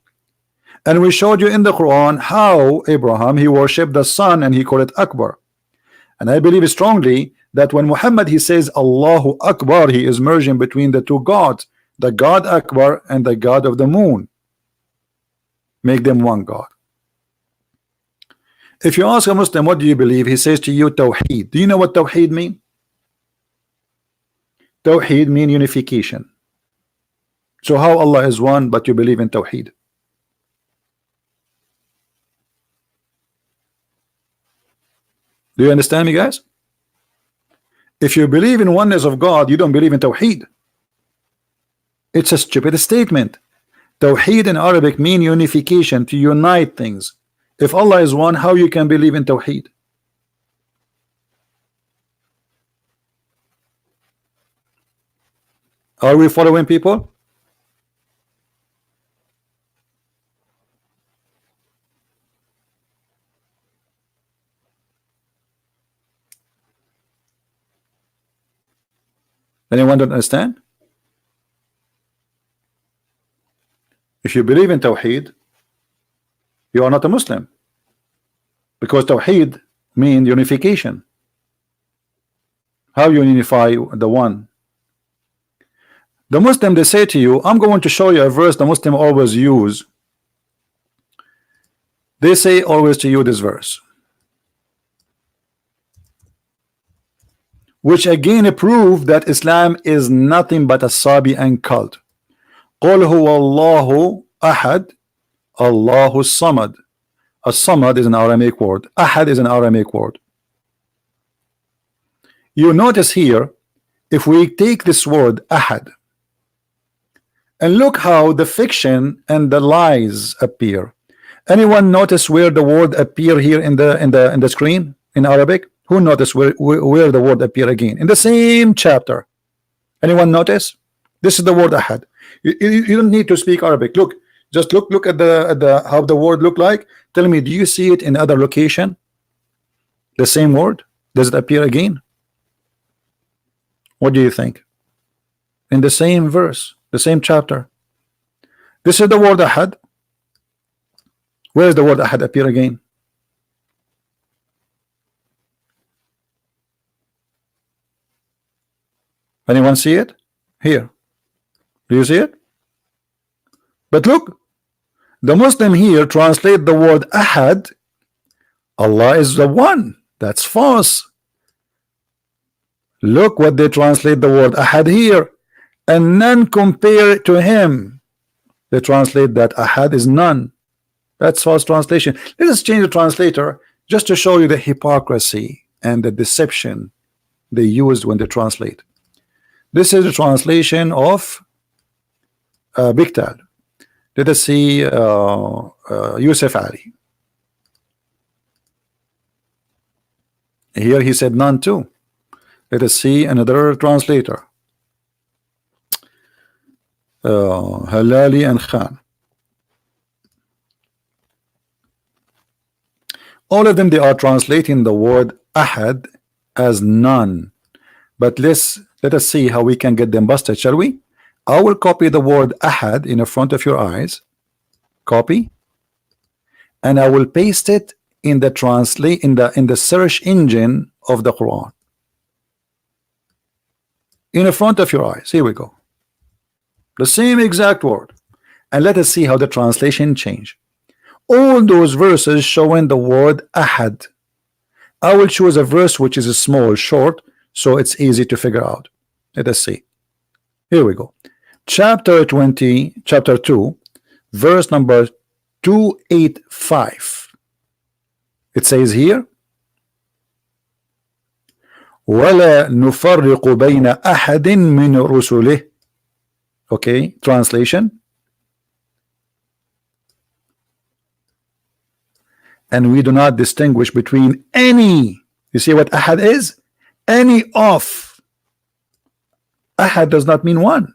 [SPEAKER 1] And we showed you in the Quran how Abraham, he worshipped the sun and he called it Akbar. And I believe strongly that when Muhammad he says Allahu Akbar, he is merging between the two gods, the God Akbar and the God of the moon. Make them one God. If you ask a Muslim, what do you believe? He says to you, Tawheed. Do you know what Tawheed mean? Tawheed mean unification. So how Allah is one, but you believe in Tawheed? Do you understand me, guys? If you believe in oneness of God, you don't believe in Tawheed. It's a stupid statement. Tawheed in Arabic mean unification, to unite things. If Allah is one, how you can believe in Tawheed? Are we following, people? Anyone don't understand? If you believe in Tawheed, you are not a Muslim, because Tawheed means unification. How you unify the one? The Muslim, they say to you, I'm going to show you a verse the Muslim always use. They say always to you this verse, which again prove that Islam is nothing but a Sabian cult. قُلْ هُوَ اللَّهُ أَحَدٌ Allahu Samad. As-Samad is an Aramaic word. Ahad is an Aramaic word. You notice here, if we take this word Ahad and look how the fiction and the lies appear. Anyone notice where the word appear here in the screen in Arabic? Who notice where the word appear again in the same chapter? Anyone notice? This is the word Ahad. You don't need to speak Arabic. Look, just look at the how the word look like. Tell me, do you see it in other location? The same word? Does it appear again? What do you think? In the same verse, the same chapter. This is the word Ahad. Where is the word Ahad appear again? Anyone see it? Here. Do you see it? But look, the Muslim here translate the word Ahad. Allah is the one. That's false. Look what they translate the word Ahad here, and none compare it to him. They translate that Ahad is none. That's false translation. Let us change the translator just to show you the hypocrisy and the deception they used when they translate. This is the translation of Biktal. Let us see Yusuf Ali. Here he said none too. Let us see another translator. Halali and Khan. All of them, they are translating the word ahad as none. But let us see how we can get them busted, shall we? I will copy the word ahad in the front of your eyes. Copy. And I will paste it in the search engine of the Quran. In the front of your eyes. Here we go. The same exact word. And let us see how the translation change. All those verses showing the word ahad. I will choose a verse which is small, short, so it's easy to figure out. Let us see. Here we go. Chapter 20, chapter 2, verse number 285. It says here, وَلَا نُفَرِّقُ بَيْنَ أَحَدٍ مِّن رُسُلِهِ. Okay, translation. And we do not distinguish between any. You see what ahad is? Any of. Ahad does not mean one.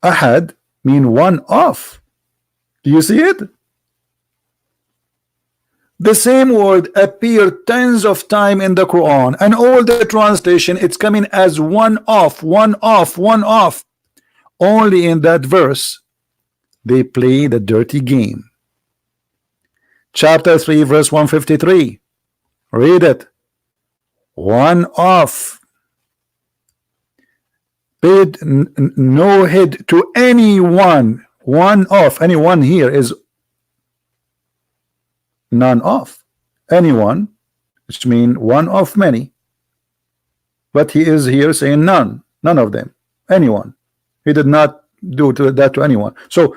[SPEAKER 1] Ahad mean one of. Do you see it? The same word appeared tens of times in the Quran, and all the translation it's coming as one off, one off, one off. Only in that verse they play the dirty game. Chapter 3, verse 153. Read it. One off. Paid no heed to anyone. One off. Anyone here is none of. Anyone, which means one of many. But he is here saying none. None of them. Anyone. He did not do that to anyone. So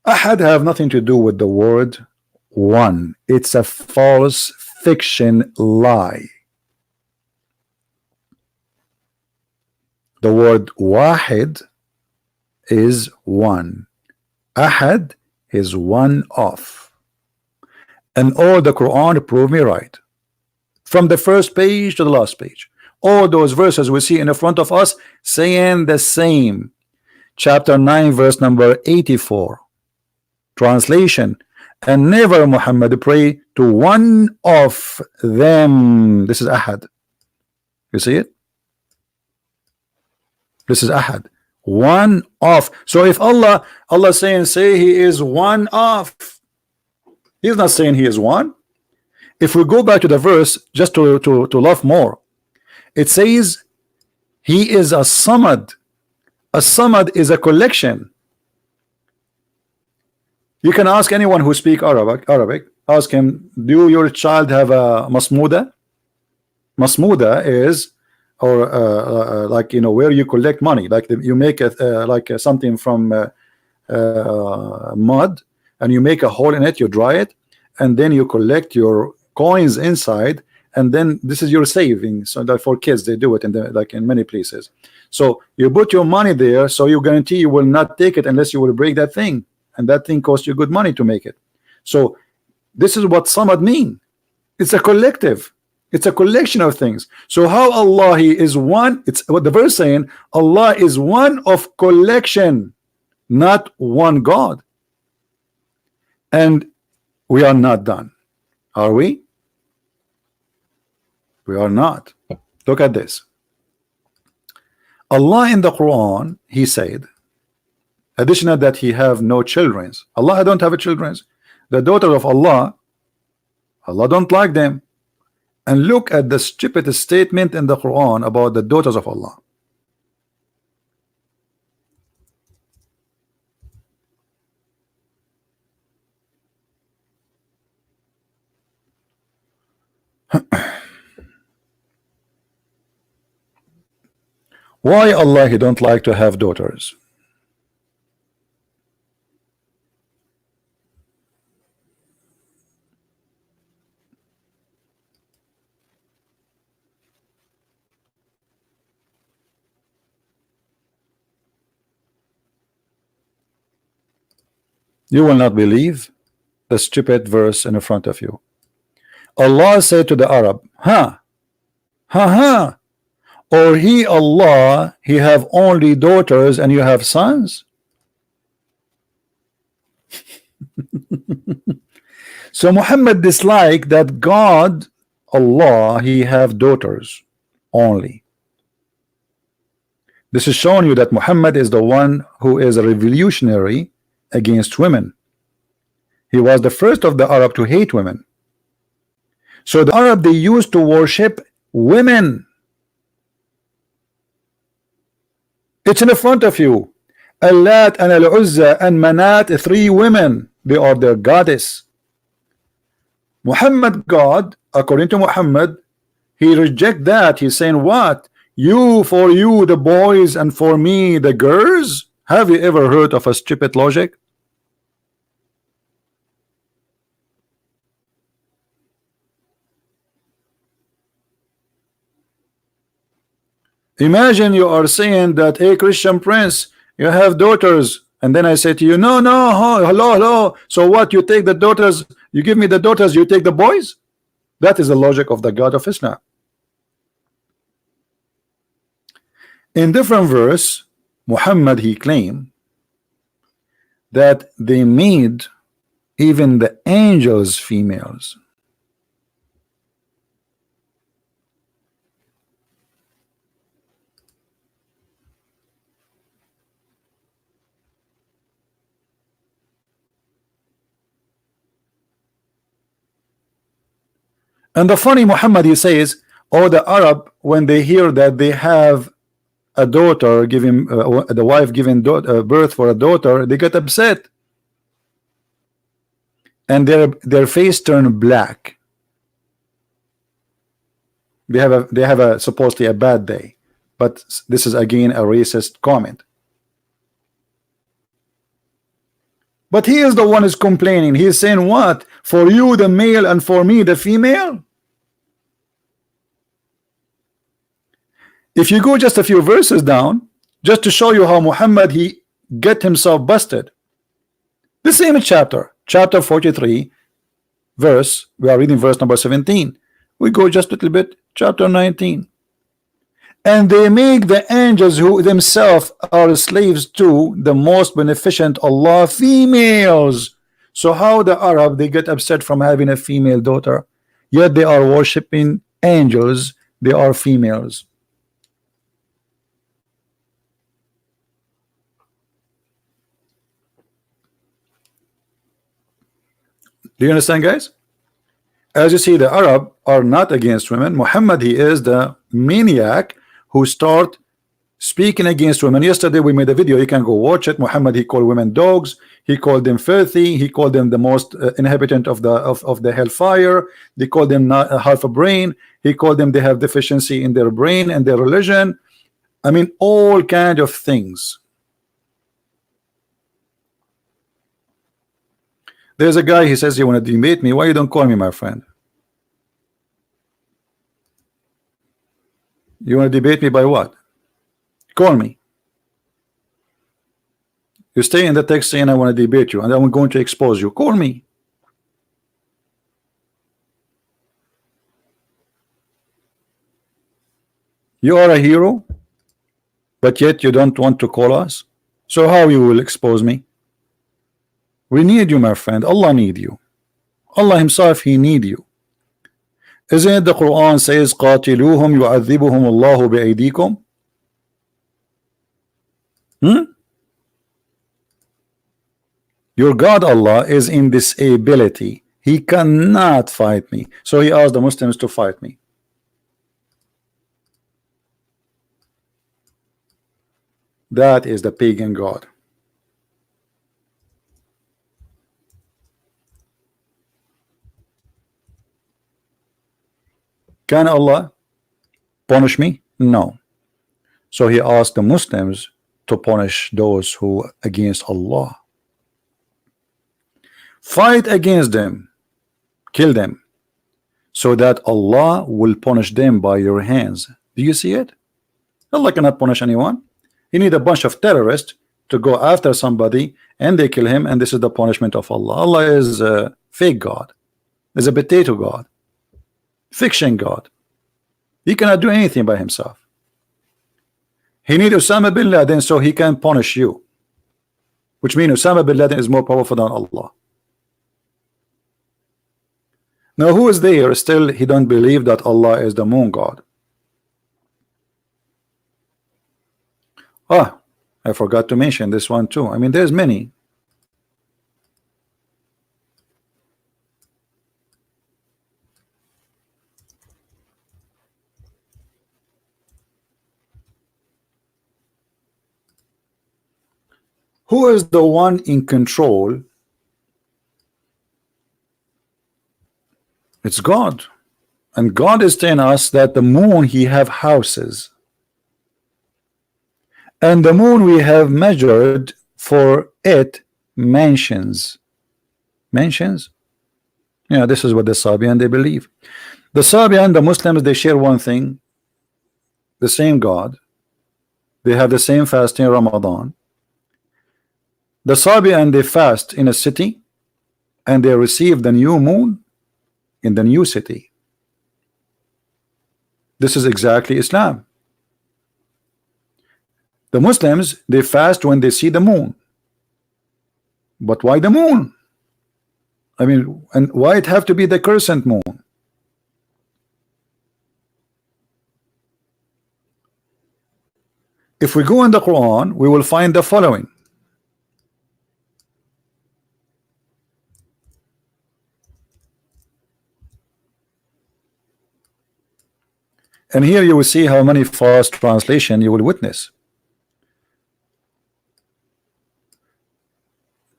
[SPEAKER 1] ahad have nothing to do with the word one. It's a false fiction lie. The word wahid is one. Ahad is one of. And all the Quran prove me right. From the first page to the last page. All those verses we see in the front of us saying the same. Chapter 9, verse number 84. Translation. And never Muhammad pray to one of them. This is ahad. You see it? This is ahad. One of. So if Allah saying say he is one of, he's not saying he is one. If we go back to the verse just to love more, it says he is a samad. A samad is a collection. You can ask anyone who speak Arabic, ask him, do your child have a masmuda? Masmuda is, or like, you know, where you collect money, like you make something from mud, and you make a hole in it, you dry it, and then you collect your coins inside, and then this is your savings. So that for kids they do it in like in many places. So you put your money there, so you guarantee you will not take it unless you will break that thing. And that thing costs you good money to make it. So this is what samad mean. It's a collective. It's a collection of things. So how Allah he is one? It's what the verse saying. Allah is one of collection, not one God. And we are not done. Are we? We are not. Look at this. Allah in the Quran, he said, additional that he have no children. Allah don't have a children. The daughter of Allah, Allah don't like them. And look at the stupid statement in the Quran about the daughters of Allah. Why Allah he don't like to have daughters? You will not believe the stupid verse in front of you. Allah said to the Arab, Or he, Allah, he have only daughters and you have sons? So Muhammad dislike that God, Allah, he have daughters only. This is showing you that Muhammad is the one who is a revolutionary against women. He was the first of the Arab to hate women. So the Arab, they used to worship women. It's in the front of you. Allat and Al-Uzza and Manat, 3 women. They are their goddess. Muhammad God, according to Muhammad, he reject that. He's saying what? You for you the boys and for me the girls? Have you ever heard of a stupid logic? Imagine you are saying that, hey Christian Prince, you have daughters, and then I say to you, no, hello. So what? You take the daughters, you give me the daughters, you take the boys? That is the logic of the God of Islam. In different verse, Muhammad, he claimed that they made even the angels females. And the funny Muhammad, he says, oh, the Arab, when they hear that they have a daughter giving the wife giving birth for a daughter, they get upset and their face turn black. They have a supposedly a bad day, but this is again a racist comment. But he is the one who's complaining. He is saying what? For you the male and for me the female? If you go just a few verses down, just to show you how Muhammad he get himself busted. The same chapter 43 verse, we are reading verse number 17. We go just a little bit, chapter 19. And they make the angels who themselves are slaves to the most beneficent Allah females. So how the Arab they get upset from having a female daughter, yet they are worshiping angels, they are females. Do you understand, guys? As you see, the Arab are not against women. Muhammad, he is the maniac who start speaking against women. Yesterday we made a video, you can go watch it. Muhammad, he called women dogs, he called them filthy, he called them the most inhabitant of the hellfire, they called them not half a brain, he called them they have deficiency in their brain and their religion. I mean, all kind of things. There's a guy, he says you want to debate me. Why you don't call me my friend? You want to debate me by what? Call me. You stay in the text saying I want to debate you and I'm going to expose you. Call me. You are a hero, but yet you don't want to call us. So how you will expose me? We need you, my friend. Allah need you. Allah himself, he need you. Isn't it the Quran says قاتلوهم يعذبهم الله بأيديكم? Your God Allah is in disability. He cannot fight me. So he asked the Muslims to fight me. That is the pagan God. Can Allah punish me? No. So he asked the Muslims to punish those who against Allah. Fight against them, kill them, so that Allah will punish them by your hands. Do you see it? Allah cannot punish anyone. You need a bunch of terrorists to go after somebody and they kill him, and this is the punishment of Allah. Allah is a fake God, is a potato God, fiction God. He cannot do anything by himself. He need Osama bin Laden so he can punish you, which means Osama bin Laden is more powerful than Allah. Now who is there still he don't believe that Allah is the moon god? Ah, I forgot to mention this one too. I mean, there's many. Who is the one in control? It's God. And God is telling us that the moon he have houses. And the moon we have measured for it mansions. Mansions? Yeah, this is what the Sabian they believe. The Sabian, the Muslims, they share one thing, the same God. They have the same fasting Ramadan. The Sabian they fast in a city and they receive the new moon in the new city. This is exactly Islam. The Muslims they fast when they see the moon. But why the moon? I mean, and why it have to be the crescent moon? If we go in the Quran, we will find the following. And here you will see how many false translation you will witness.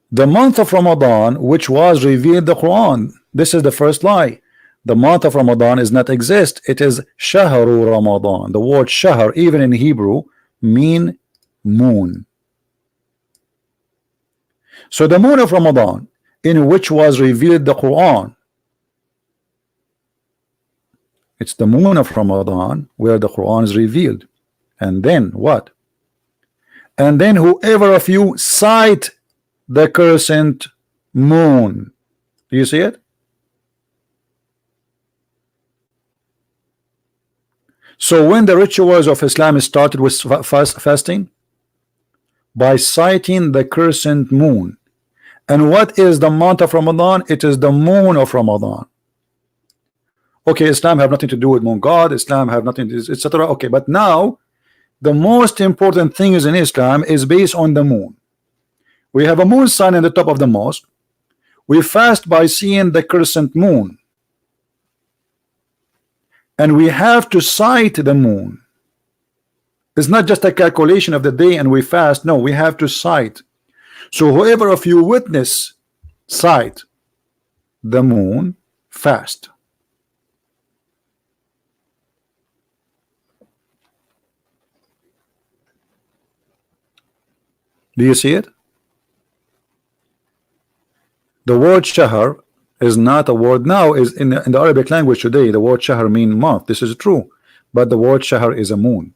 [SPEAKER 1] The month of Ramadan, which was revealed the Quran, this is the first lie. The month of Ramadan is not exist. It is Shahru Ramadan. The word Shahr, even in Hebrew, mean moon. So the moon of Ramadan, in which was revealed the Quran, it's the moon of Ramadan where the Quran is revealed. And then what? And then whoever of you sight the crescent moon. Do you see it? So when the rituals of Islam started with fasting, by sighting the crescent moon. And what is the month of Ramadan? It is the moon of Ramadan. Okay, Islam have nothing to do with moon god. Islam have nothing to do, etc. Okay, but now the most important thing is in Islam is based on the moon. We have a moon sign in the top of the mosque. We fast by seeing the crescent moon. And we have to sight the moon. It's not just a calculation of the day and we fast. No, we have to sight. So whoever of you witness sight the moon, fast. Do you see it? The word shahr is not a word now, is in the Arabic language today. The word shahr mean month. This is true, but the word shahr is a moon.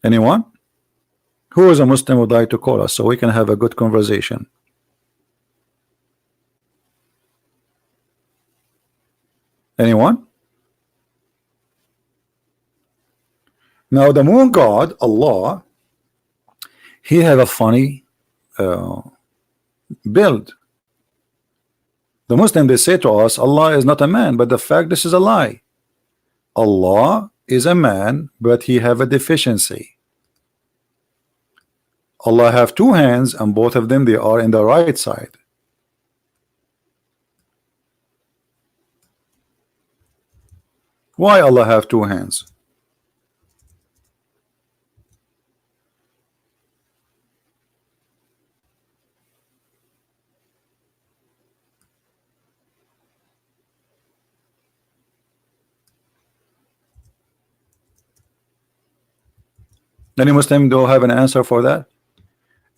[SPEAKER 1] Anyone who is a Muslim would like to call us so we can have a good conversation? Anyone? Now the moon god Allah, he have a funny build. The Muslim they say to us Allah is not a man, but the fact this is a lie. Allah is a man, but he have a deficiency. Allah have two hands and both of them they are in the right side. Why Allah have two hands? Any Muslim do have an answer for that?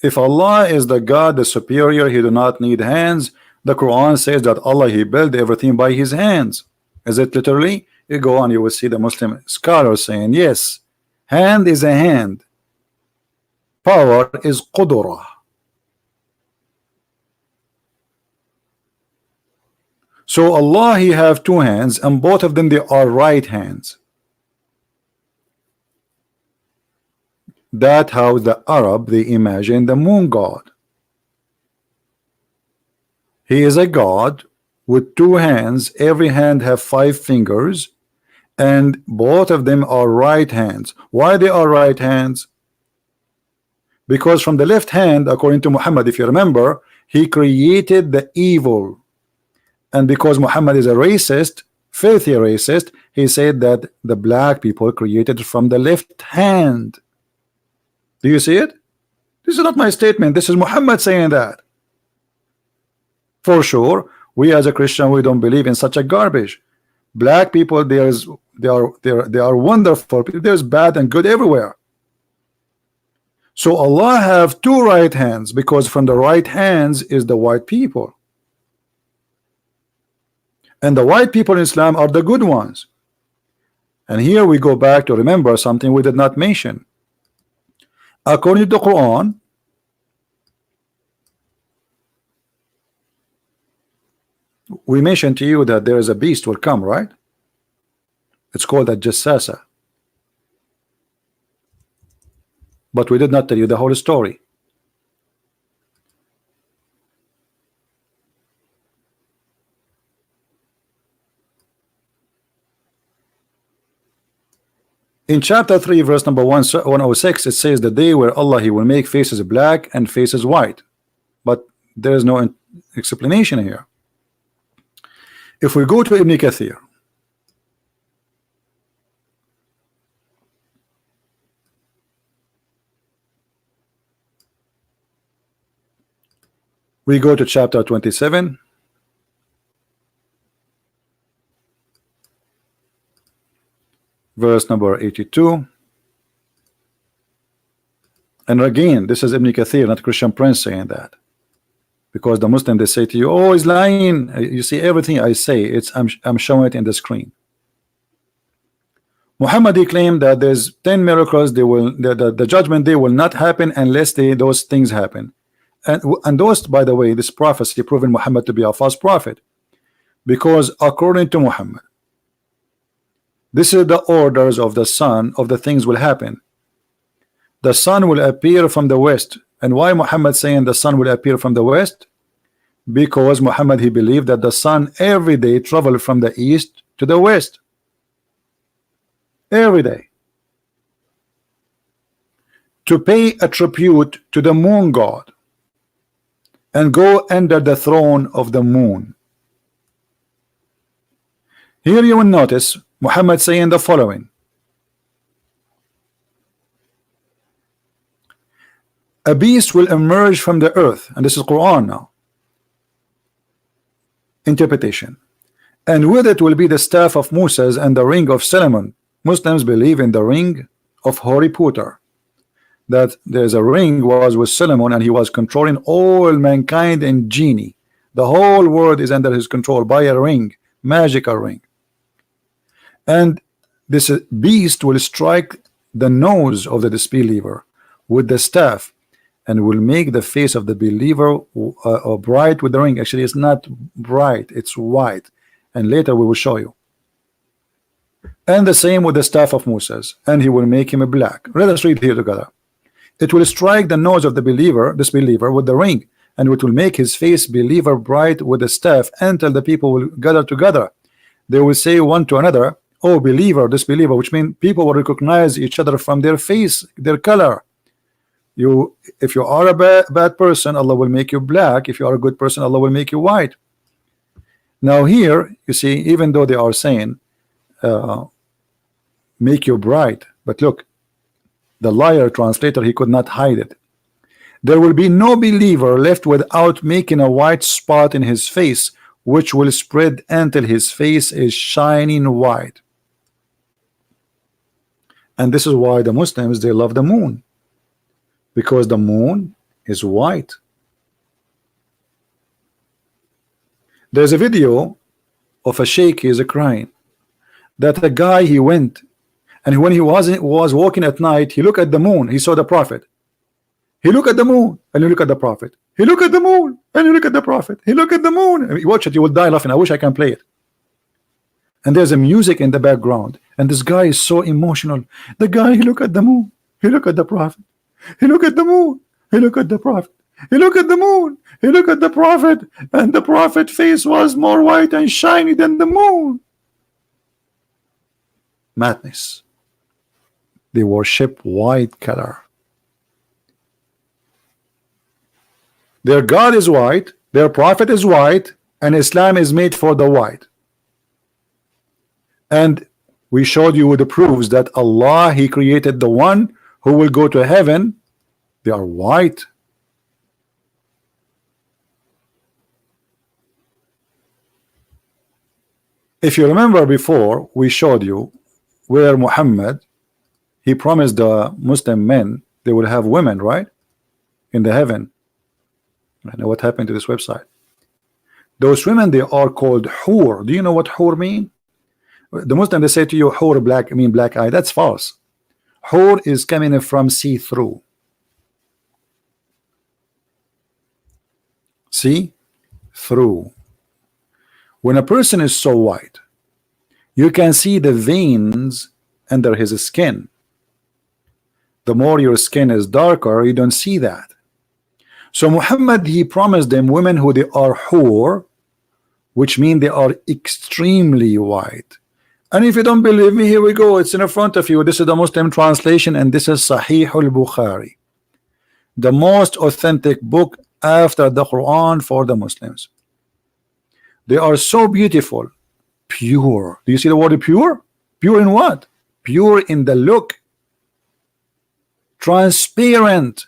[SPEAKER 1] If Allah is the God, the superior, he do not need hands. The Quran says that Allah he built everything by his hands. Is it literally? You go on, you will see the Muslim scholars saying yes, hand is a hand. power is qudra. So Allah, He have two hands, and both of them they are right hands. That how the Arab they imagine the moon god. He is a god with two hands. Every hand have 5 fingers, and both of them are right hands. Why they are right hands? Because from the left hand, according to Muhammad, if you remember, he created the evil. And because Muhammad is a racist, filthy racist, he said that the black people created from the left hand. Do you see it? This is not my statement. This is Muhammad saying that. For sure, we as a Christian, we don't believe in such a garbage. Black people, they are wonderful. There's bad and good everywhere. So Allah have two right hands, because from the right hands is the white people. And the white people in Islam are the good ones. And here we go back to remember something we did not mention. According to the Quran, we mentioned to you that there is a beast will come, right? It's called a Jassasa. But we did not tell you the whole story. In chapter 3 verse number 106, it says the day where Allah He will make faces black and faces white, but there is no explanation here. If we go to Ibn Kathir, we go to chapter 27, verse number 82, and again this is Ibn Kathir, not Christian Prince saying that, because the Muslim they say to you, oh, he's lying. You see everything I say, I'm showing it in the screen. Muhammad he claimed that there's 10 miracles, they will the judgment day will not happen unless those things happen, and those, by the way, this prophecy proven Muhammad to be a false prophet, because according to Muhammad, this is the orders of the sun of the things will happen. The sun will appear from the west. And why Muhammad saying the sun will appear from the west? Because Muhammad he believed that the sun every day traveled from the east to the west. Every day. To pay a tribute to the moon god and go under the throne of the moon. Here you will notice Muhammad saying the following: a beast will emerge from the earth, and this is Quran now interpretation, and with it will be the staff of Moses and the ring of Solomon. Muslims believe in the ring of Harry Potter, that there's a ring was with Solomon and he was controlling all mankind and genie. The whole world is under his control by a ring, magical ring. And this beast will strike the nose of the disbeliever with the staff and will make the face of the believer bright with the ring. Actually, it's not bright, it's white, and later we will show you. And the same with the staff of Moses, and he will make him black. Let us read here together. It will strike the nose of the disbeliever with the ring, and it will make his face believer bright with the staff, until the people will gather together. They will say one to another, oh believer, disbeliever, which means people will recognize each other from their face, their color. If you are a bad person, Allah will make you black. If you are a good person, Allah will make you white. Now here you see, even though they are saying make you bright, but look, the liar translator, he could not hide it. There will be no believer left without making a white spot in his face, which will spread until his face is shining white. And this is why the Muslims, they love the moon, because the moon is white. There's a video of a sheikh, he is crying, that a guy, he went, and when he was walking at night, he looked at the moon, he saw the prophet, He look at the moon and you look at the prophet. He look at the moon and you look at the prophet. He look at the moon. I mean, watch it, you will die laughing. I wish I can play it. And there's a music in the background, and this guy is so emotional. The guy, he look at the moon, he look at the prophet, he look at the moon, he look at the prophet, he look at the moon, he look at the prophet, and the prophet face was more white and shiny than the moon. Madness. They worship white color. Their God is white, their prophet is white, and Islam is made for the white. And we showed you the proofs that Allah, He created the one who will go to heaven. They are white. If you remember before, we showed you where Muhammad, he promised the Muslim men they will have women, right? In the heaven. I know what happened to this website. Those women, they are called hur. Do you know what hur mean? The Muslim, they say to you, hur black, I mean black eye. That's false. Hur is coming from see-through. See through. When a person is so white, you can see the veins under his skin. The more your skin is darker, you don't see that. So Muhammad, he promised them women who they are hur, which mean they are extremely white. And if you don't believe me, here we go. It's in front of you. This is the Muslim translation, and this is Sahih al-Bukhari, the most authentic book after the Quran for the Muslims. They are so beautiful, pure. Do you see the word pure? Pure in what? Pure in the look. Transparent.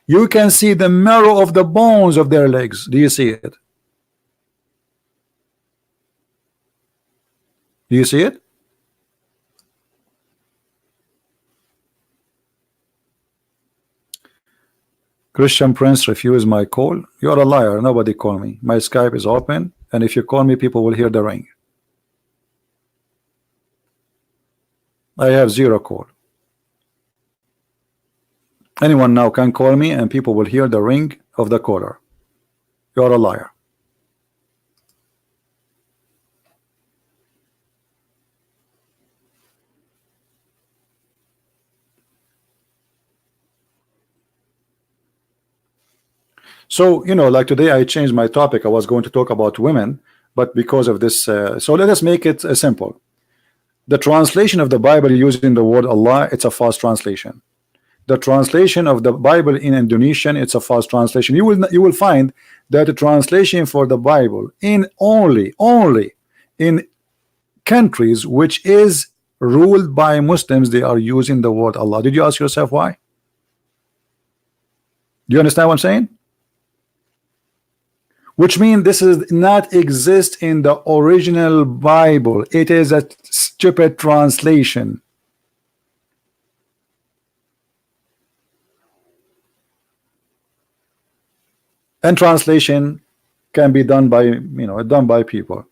[SPEAKER 1] You can see the marrow of the bones of their legs. Do you see it? Do you see it? Christian Prince refused my call. You're a liar. Nobody call me. My Skype is open, and if you call me, people will hear the ring. I have 0 call. Anyone now can call me, and people will hear the ring of the caller. You're a liar. So, you know, like today I changed my topic. I was going to talk about women, but because of this, so let us make it simple. The translation of the Bible using the word Allah, it's a false translation. The translation of the Bible in Indonesian, it's a false translation. You will find that the translation for the Bible in only in countries which is ruled by Muslims, they are using the word Allah. Did you ask yourself why? Do you understand what I'm saying? Which means this is not exist in the original Bible. It is a stupid translation. And translation can be done by, you know, done by people.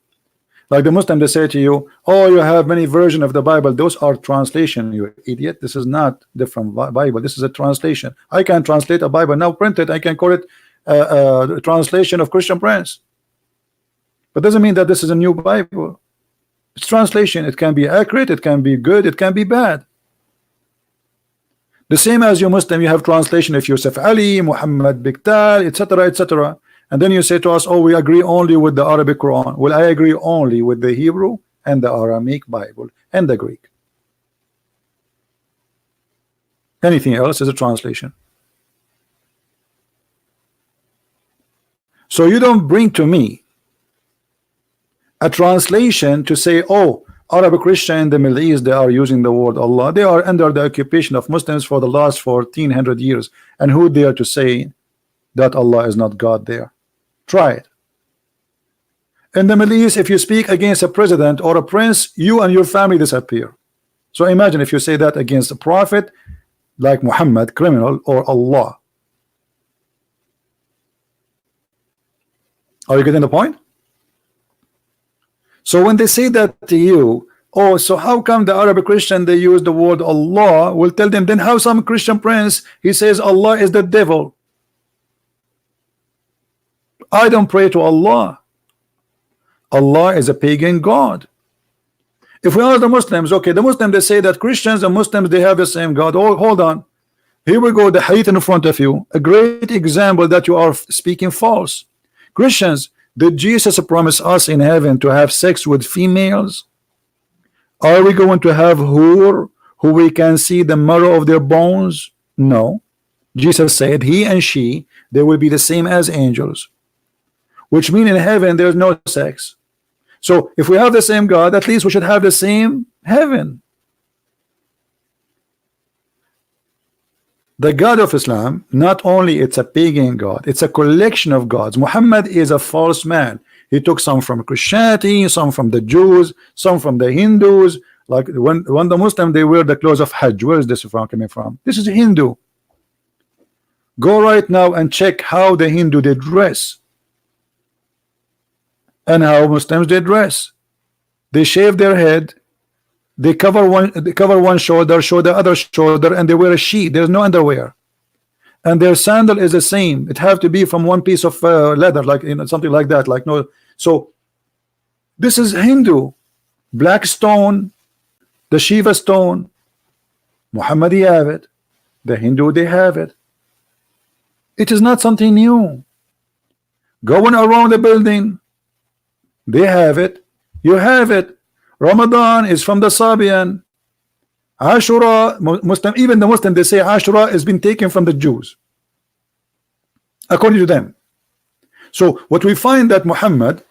[SPEAKER 1] Like the Muslim, they say to you, oh, you have many versions of the Bible. Those are translation, you idiot. This is not different Bible. This is a translation. I can translate a Bible now, print it. I can call it a translation of Christian Prince. But doesn't mean that this is a new Bible. It's translation. It can be accurate. It can be good. It can be bad. The same as you Muslim, you have translation of Yusuf Ali, Muhammad Biktal, etc., etc. And then you say to us, oh, we agree only with the Arabic Quran. Well, I agree only with the Hebrew and the Aramaic Bible and the Greek. Anything else is a translation. So you don't bring to me a translation to say, oh, Arabic Christian in the Middle East, they are using the word Allah. They are under the occupation of Muslims for the last 1400 years. And who dare to say that Allah is not God there? Try it. In the Middle East, if you speak against a president or a prince, you and your family disappear. So imagine if you say that against a prophet like Muhammad, criminal, or Allah. Are you getting the point? So when they say that to you, Oh, so how come the Arab Christian they use the word Allah? We'll tell them, then how some Christian prince he says Allah is the devil? I don't pray to Allah. Allah is a pagan god. If we are the Muslims, okay, the Muslims they say that Christians and Muslims they have the same God. Oh, hold on. Here we go, the hadith in front of you, a great example that you are speaking false. Christians, did Jesus promise us in heaven to have sex with females? Are we going to have who we can see the marrow of their bones? No. Jesus said he and she, they will be the same as angels, which means in heaven there's no sex. So if we have the same God, at least we should have the same heaven. The God of Islam, not only it's a pagan God, it's a collection of gods. Muhammad is a false man. He took some from Christianity, some from the Jews, some from the Hindus. Like when the Muslim they wear the clothes of Hajj. Where is this from coming from? This is a Hindu. Go right now and check how the Hindu they dress and how Muslims they dress. They shave their head, they cover one shoulder, show the other shoulder, and they wear a sheet. There's no underwear, and their sandal is the same. It have to be from one piece of leather, like something like that. Like no, so this is Hindu. Black stone, the Shiva stone. Muhammadi have it. The Hindu they have it. It is not something new. Going around the building, they have it. You have it. Ramadan is from the Sabian. Ashura, Muslim, even the Muslim, they say Ashura has been taken from the Jews, according to them. So what we find that Muhammad,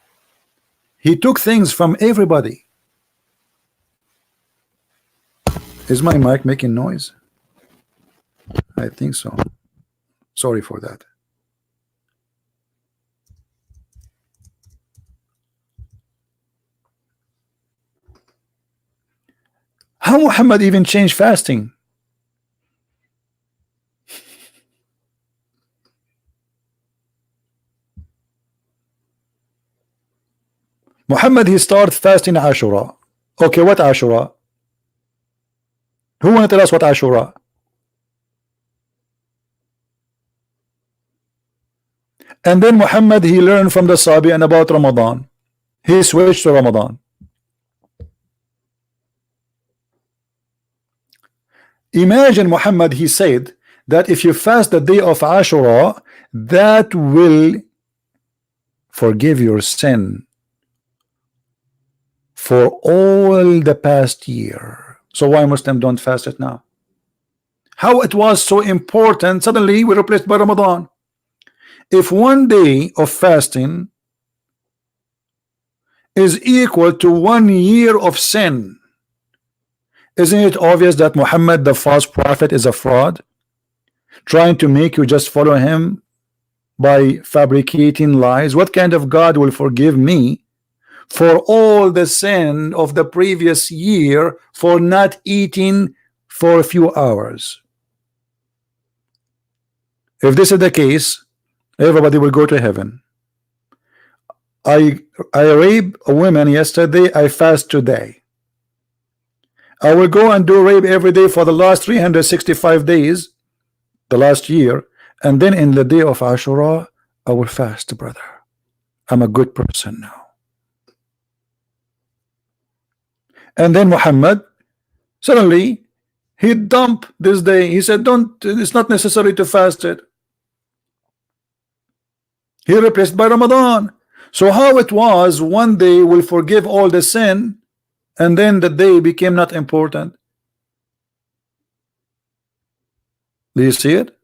[SPEAKER 1] he took things from everybody. Is my mic making noise? I think so. Sorry for that. How Muhammad even changed fasting? Muhammad he started fasting Ashura. Okay, what Ashura? Who want to tell us what Ashura? And then Muhammad he learned from the Sabian about Ramadan. He switched to Ramadan. Imagine Muhammad he said that if you fast the day of Ashura, that will forgive your sin for all the past year. So why Muslims don't fast it now? How it was so important, suddenly we replaced by Ramadan. If one day of fasting is equal to 1 year of sin, isn't it obvious that Muhammad the false prophet is a fraud, trying to make you just follow him by fabricating lies? What kind of God will forgive me for all the sin of the previous year for not eating for a few hours? If this is the case, everybody will go to heaven. I raped a woman yesterday, I fast today. I will go and do rape every day for the last 365 days, the last year, and then in the day of Ashura, I will fast, brother. I'm a good person now. And then Muhammad, suddenly, he dumped this day. He said, it's not necessary to fast it. He replaced by Ramadan. So how it was, one day will forgive all the sin, and then the day became not important. Do you see it?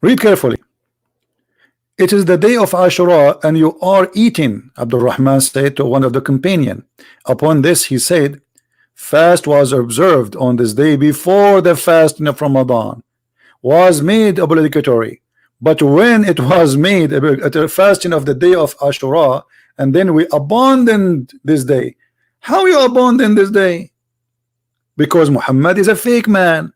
[SPEAKER 1] Read carefully. It is the day of Ashura and you are eating, Abdul Rahman said to one of the companion. Upon this he said, fast was observed on this day before the fasting of Ramadan was made obligatory. But when it was made at the fasting of the day of Ashura, and then we abandoned this day. How you abandon this day? Because Muhammad is a fake man.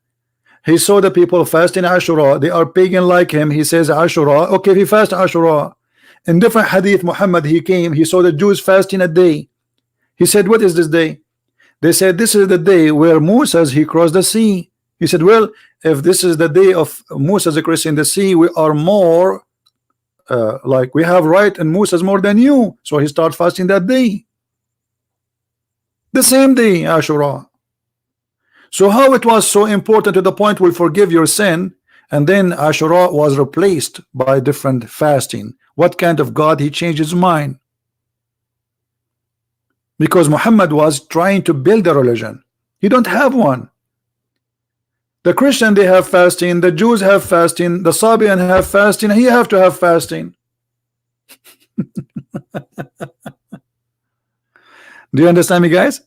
[SPEAKER 1] He saw the people fasting Ashura. They are pagan like him. He says Ashura. Okay, if he fast Ashura. In different hadith, Muhammad, he came. He saw the Jews fasting a day. He said, what is this day? They said, this is the day where Moses, he crossed the sea. He said, well, if this is the day of Moses crossing the sea, we are more like we have right and Moses more than you. So he started fasting that day. The same day, Ashura. So how it was so important to the point will forgive your sin, and then Ashura was replaced by different fasting. What kind of God he changed his mind? Because Muhammad was trying to build a religion. He don't have one. The Christian, they have fasting, the Jews have fasting, the Sabian have fasting, he have to have fasting. Do you understand me, guys?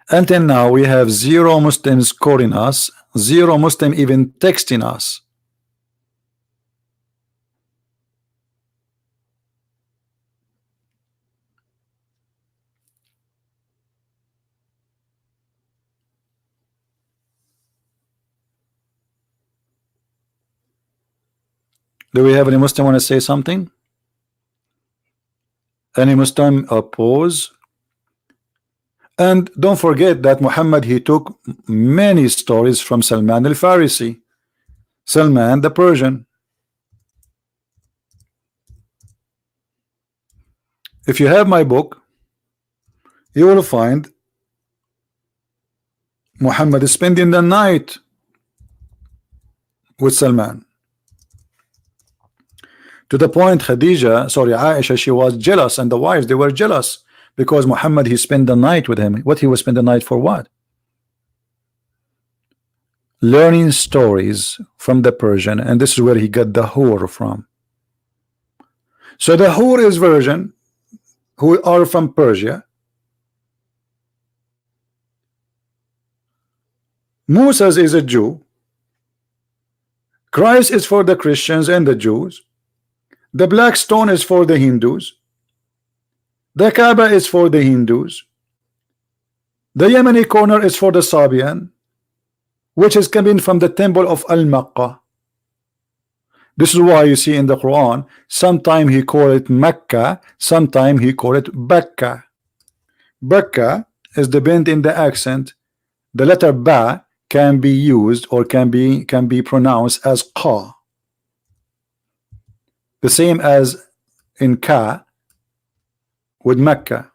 [SPEAKER 1] Until now we have 0 Muslims calling us, 0 Muslim even texting us. Do we have any Muslim want to say something? Any Muslim oppose? And don't forget that Muhammad, he took many stories from Salman al-Farisi, Salman the Persian. If you have my book, you will find Muhammad is spending the night with Salman. To the point Aisha, she was jealous, and the wives, they were jealous because Muhammad, he spent the night with him. What he was spend the night for? What? Learning stories from the Persian, and this is where he got the hur from. So the hur is version who are from Persia. Moses is a Jew. Christ is for the Christians and the Jews. The black stone is for the Hindus. The Kaaba is for the Hindus. The Yemeni corner is for the Sabian, which is coming from the temple of Al-Makkah. This is why you see in the Quran, sometime he call it Mecca, sometime he call it Bakka. Bakka is depend in the accent. The letter Ba can be used or can be pronounced as Qa. The same as in Ka with Mecca.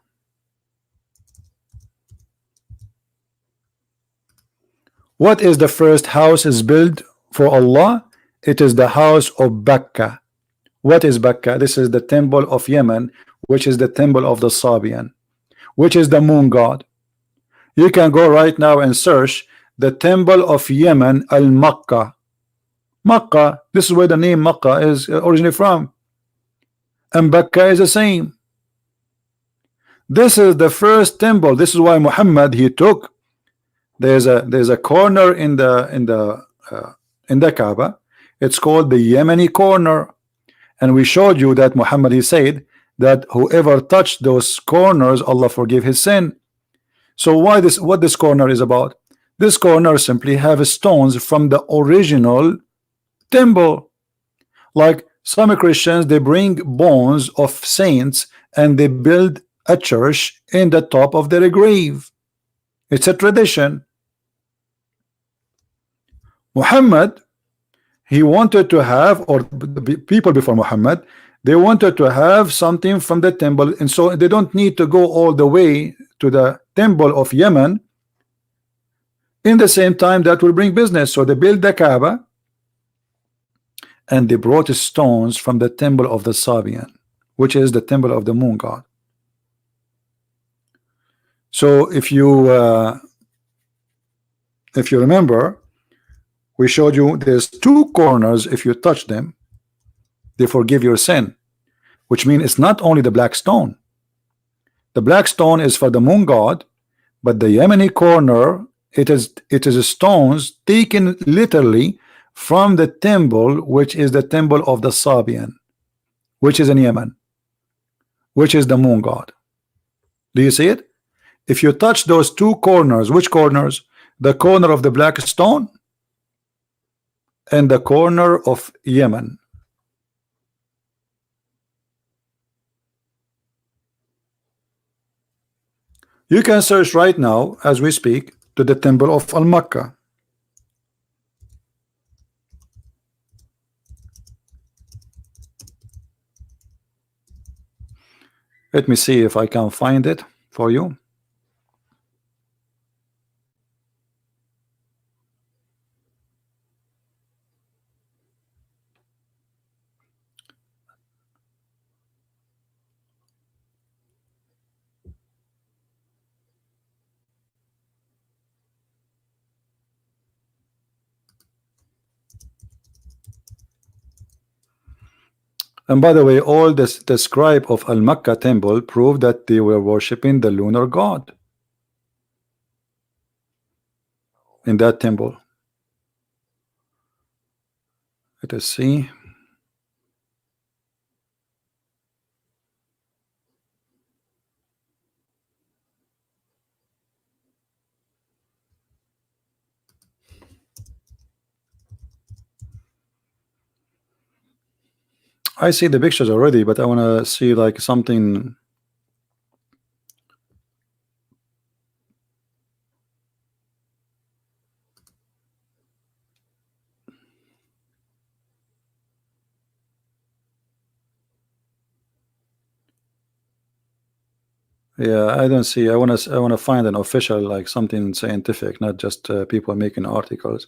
[SPEAKER 1] What is the first house is built for Allah? It is the house of Bakka. What is Bakka? This is the temple of Yemen, which is the temple of the Sabian, which is the moon god. You can go right now and search the temple of Yemen, Al-Makkah. Makkah, this is where the name Makkah is originally from, and Bakka is the same. This is the first temple. This is why Muhammad, he took, there's a corner in the Kaaba. It's called the Yemeni corner, and we showed you that Muhammad, he said that whoever touched those corners, Allah forgive his sin. So why this? What this corner is about? This corner simply have stones from the original temple. Like some Christians, they bring bones of saints and they build a church in the top of their grave. It's a tradition. Muhammad, he wanted to have, or the people before Muhammad, they wanted to have something from the temple, and so they don't need to go all the way to the temple of Yemen. In the same time, that will bring business. So they built the Kaaba, and they brought stones from the temple of the Sabian, which is the temple of the moon god. So if you remember, we showed you there's two corners. If you touch them, they forgive your sin, which means it's not only the black stone. The black stone is for the moon god, but the Yemeni corner, it is stones taken literally from the temple, which is the temple of the Sabian, which is in Yemen, which is the moon god. Do you see it? If you touch those two corners, which corners? the corner of the black stone and the corner of Yemen. You can search right now as we speak to the temple of Al-Makkah. Let me see if I can find it for you. And by the way, all this, the scribe of Al-Makkah temple proved that they were worshiping the lunar god in that temple. Let us see. I see the pictures already, but I want to see like something. Yeah, I don't see. I want to find an official, like something scientific, not just people making articles.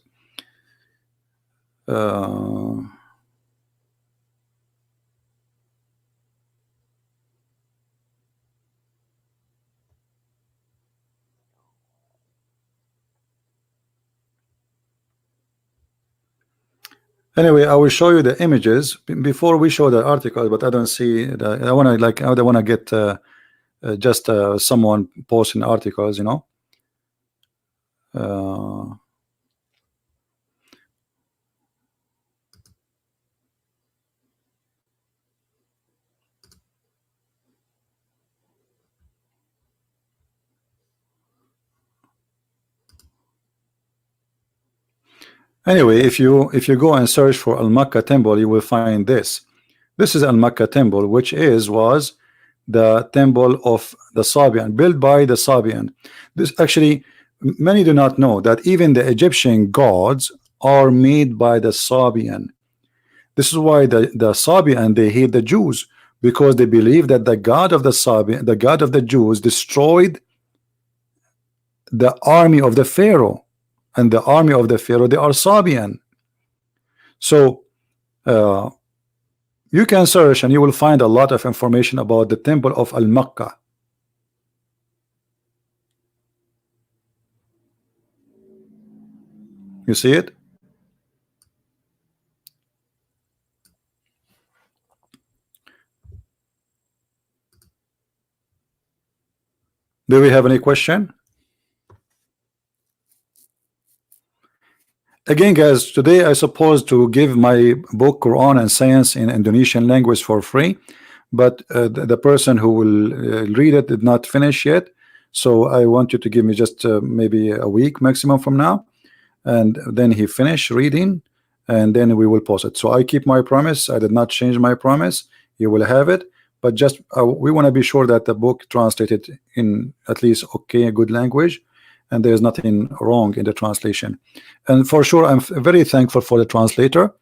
[SPEAKER 1] Anyway, I will show you the images before we show the articles, but I don't see the, I want to get just someone posting articles, you know. Anyway, if you go and search for Al-Makkah temple, you will find this. This is Al-Makkah temple, which was the temple of the Sabian, built by the Sabian. This actually, many do not know that even the Egyptian gods are made by the Sabian. This is why the Sabian, they hate the Jews, because they believe that the God of the Sabian, the God of the Jews, destroyed the army of the Pharaoh. And the army of the Pharaoh, they are Sabian. So you can search and you will find a lot of information about the temple of Al-Makkah. You see it? Do we have any question? Again, guys, today I supposed to give my book Quran and Science in Indonesian language for free, but the person who will read it did not finish yet. So I want you to give me just maybe a week maximum from now, and then he finished reading, and then we will post it. So I keep my promise. I did not change my promise. You will have it, but just we want to be sure that the book translated in at least okay, a good language, and there's nothing wrong in the translation. And for sure, I'm very thankful for the translator.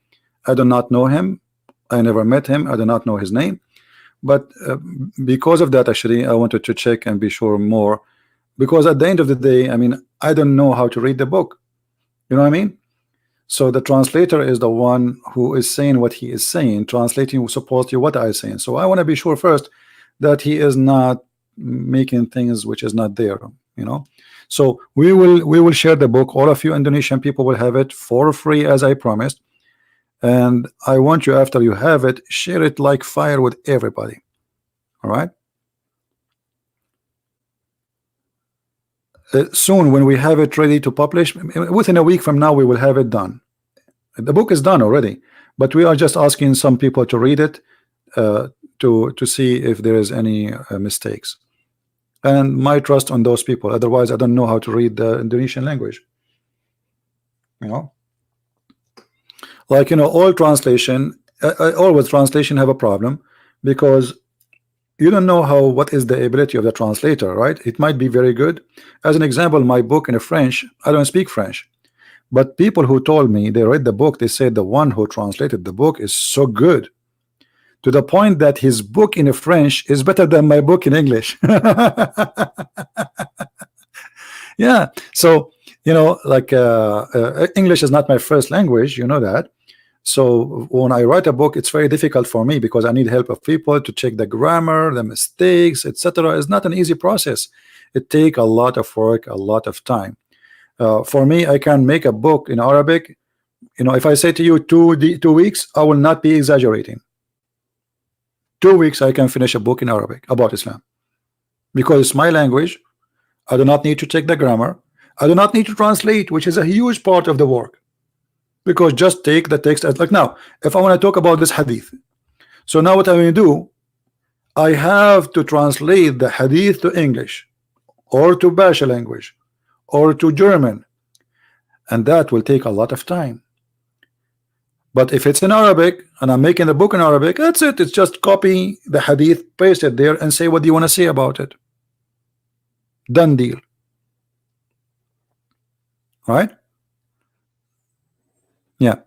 [SPEAKER 1] I do not know him. I never met him. I do not know his name. But because of that, actually, I wanted to check and be sure more. Because at the end of the day, I mean, I don't know how to read the book. You know what I mean? So the translator is the one who is saying what he is saying, translating supposedly what I is saying. So I want to be sure first that he is not making things which is not there, you know. So we will share the book. All of you Indonesian people will have it for free, as I promised. And I want you, after you have it, share it like fire with everybody. All right. Soon, when we have it ready to publish, within a week from now, we will have it done. The book is done already, but we are just asking some people to read it to see if there is any mistakes. And my trust on those people. Otherwise, I don't know how to read the Indonesian language. You know, like, you know, all translation, always translation have a problem, because you don't know how, what is the ability of the translator, right? It might be very good. As an example, my book in French, I don't speak French, but people who told me they read the book, they said the one who translated the book is so good, to the point that his book in French is better than my book in English. Yeah, so you know, like English is not my first language, you know that. So when I write a book, it's very difficult for me, because I need help of people to check the grammar, the mistakes, etc. It's not an easy process. It take a lot of work, a lot of time. For me, I can make a book in Arabic. You know, if I say to you 2 weeks, I will not be exaggerating. 2 weeks I can finish a book in Arabic about Islam, because it's my language. I do not need to check the grammar. I do not need to translate, which is a huge part of the work, because just take the text as, like, now if I want to talk about this hadith, so now what I'm going to do, I have to translate the hadith to English or to Basha language or to German, and that will take a lot of time. But if it's in Arabic and I'm making the book in Arabic, that's it. It's just copy the hadith, paste it there, and say what do you want to say about it. Done deal. Right? Yeah.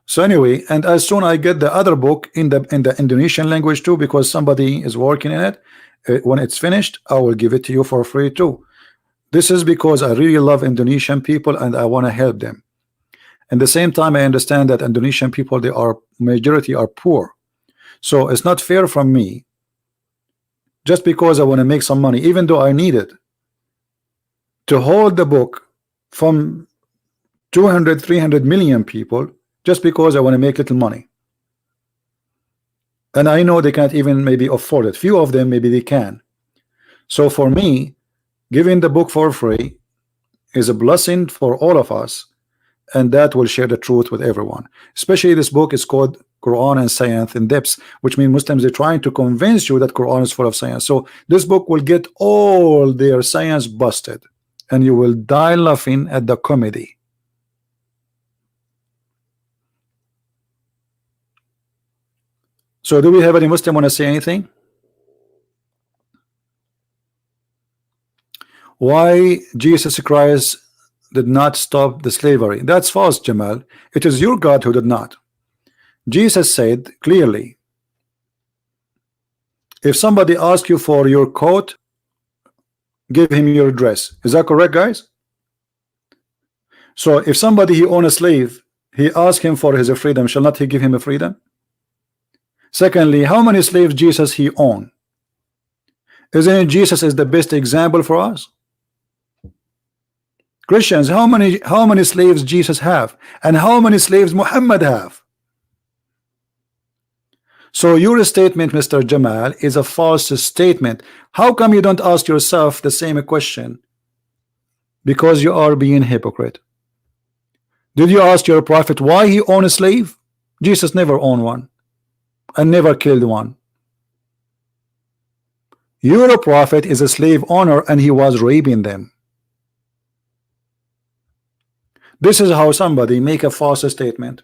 [SPEAKER 1] So anyway, and as soon I get the other book in the Indonesian language too, because somebody is working in it, when it's finished, I will give it to you for free too. This is because I really love Indonesian people and I want to help them. At the same time, I understand that Indonesian people, they are majority are poor, so it's not fair from me, just because I want to make some money, even though I need it, to hold the book from 200, 300 million people, just because I want to make little money. And I know they can't even maybe afford it. Few of them maybe they can. So for me, giving the book for free is a blessing for all of us, and that will share the truth with everyone. Especially this book is called Quran and Science in Depths, which means Muslims are trying to convince you that Quran is full of science. So this book will get all their science busted, and you will die laughing at the comedy. So do we have any Muslim want to say anything? Why Jesus Christ did not stop the slavery? That's false, Jamal. It is your God who did not. Jesus said clearly, if somebody asks you for your coat, give him your dress. Is that correct, guys? So if somebody he own a slave, he asks him for his freedom, shall not he give him a freedom? Secondly, how many slaves Jesus he owned? Isn't it Jesus is the best example for us? Christians, how many slaves Jesus have, and how many slaves Muhammad have? So your statement, Mr. Jamal, is a false statement. How come you don't ask yourself the same question? Because you are being hypocrite. Did you ask your prophet why he owned a slave? Jesus never owned one and never killed one. Your prophet is a slave owner and he was raping them. This is how somebody make a false statement.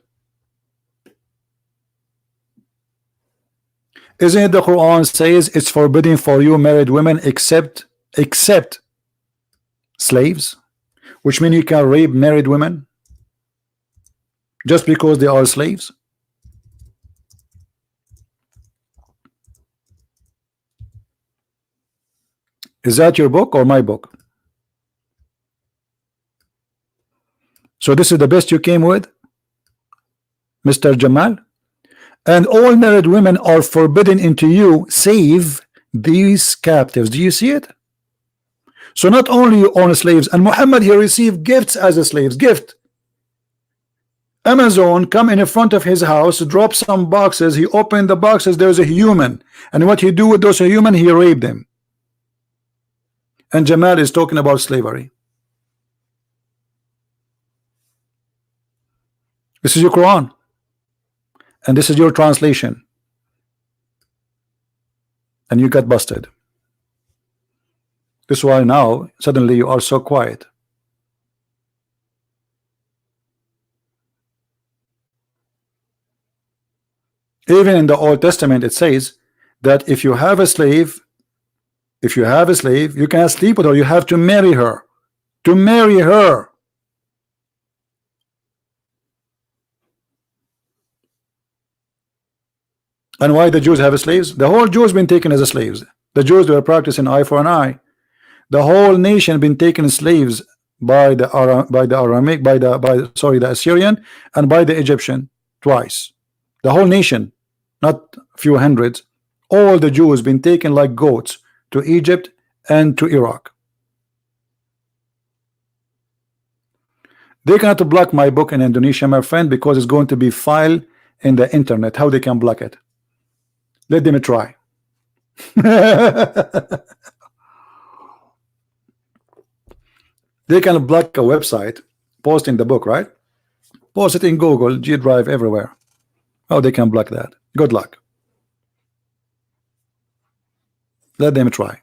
[SPEAKER 1] Isn't it the Quran says it's forbidden for you married women except slaves, which means you can rape married women just because they are slaves? Is that your book or my book? So this is the best you came with, Mr. Jamal? And all married women are forbidden into you, save these captives. Do you see it? So not only you own slaves, and Muhammad, he received gifts as a slaves. Gift. Amazon come in front of his house, drop some boxes, he opened the boxes, there's a human, and what he do with those human, he raped them. And Jamal is talking about slavery. This is your Quran, and this is your translation, and you got busted. This is why now suddenly you are so quiet. Even in the Old Testament, it says that if you have a slave, you cannot sleep with her. You have to marry her. To marry her. And why the Jews have slaves? The whole Jews been taken as slaves. The Jews were practicing eye for an eye. The whole nation been taken slaves by the Assyrian and by the Egyptian twice. The whole nation, not a few hundreds. All the Jews been taken like goats to Egypt and to Iraq. They cannot block my book in Indonesia, my friend, because it's going to be filed in the internet. How they can block it? Let them try. They can block a website posting the book, right? Post it in Google, G Drive, everywhere. How they can block that? Good luck. Let them try.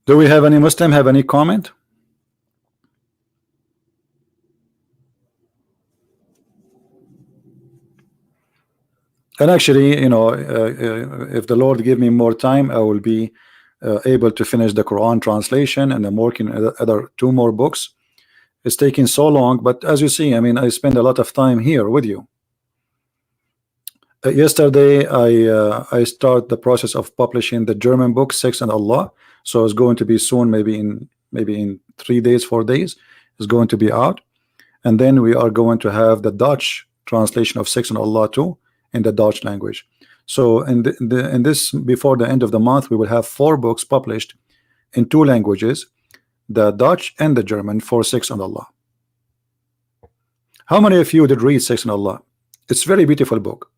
[SPEAKER 1] Do we have any Muslim have any comment? And actually, you know, if the Lord give me more time, I will be able to finish the Quran translation, and I'm working on other 2 more books. It's taking so long, but as you see, I mean, I spend a lot of time here with you. Yesterday, I start the process of publishing the German book, Sex and Allah. So it's going to be soon, maybe in 3 days, 4 days, it's going to be out. And then we are going to have the Dutch translation of Sex and Allah too, in the Dutch language. So in this, before the end of the month, we will have 4 books published in 2 languages, the Dutch and the German, for Sex and Allah. How many of you did read Sex and Allah? It's a very beautiful book.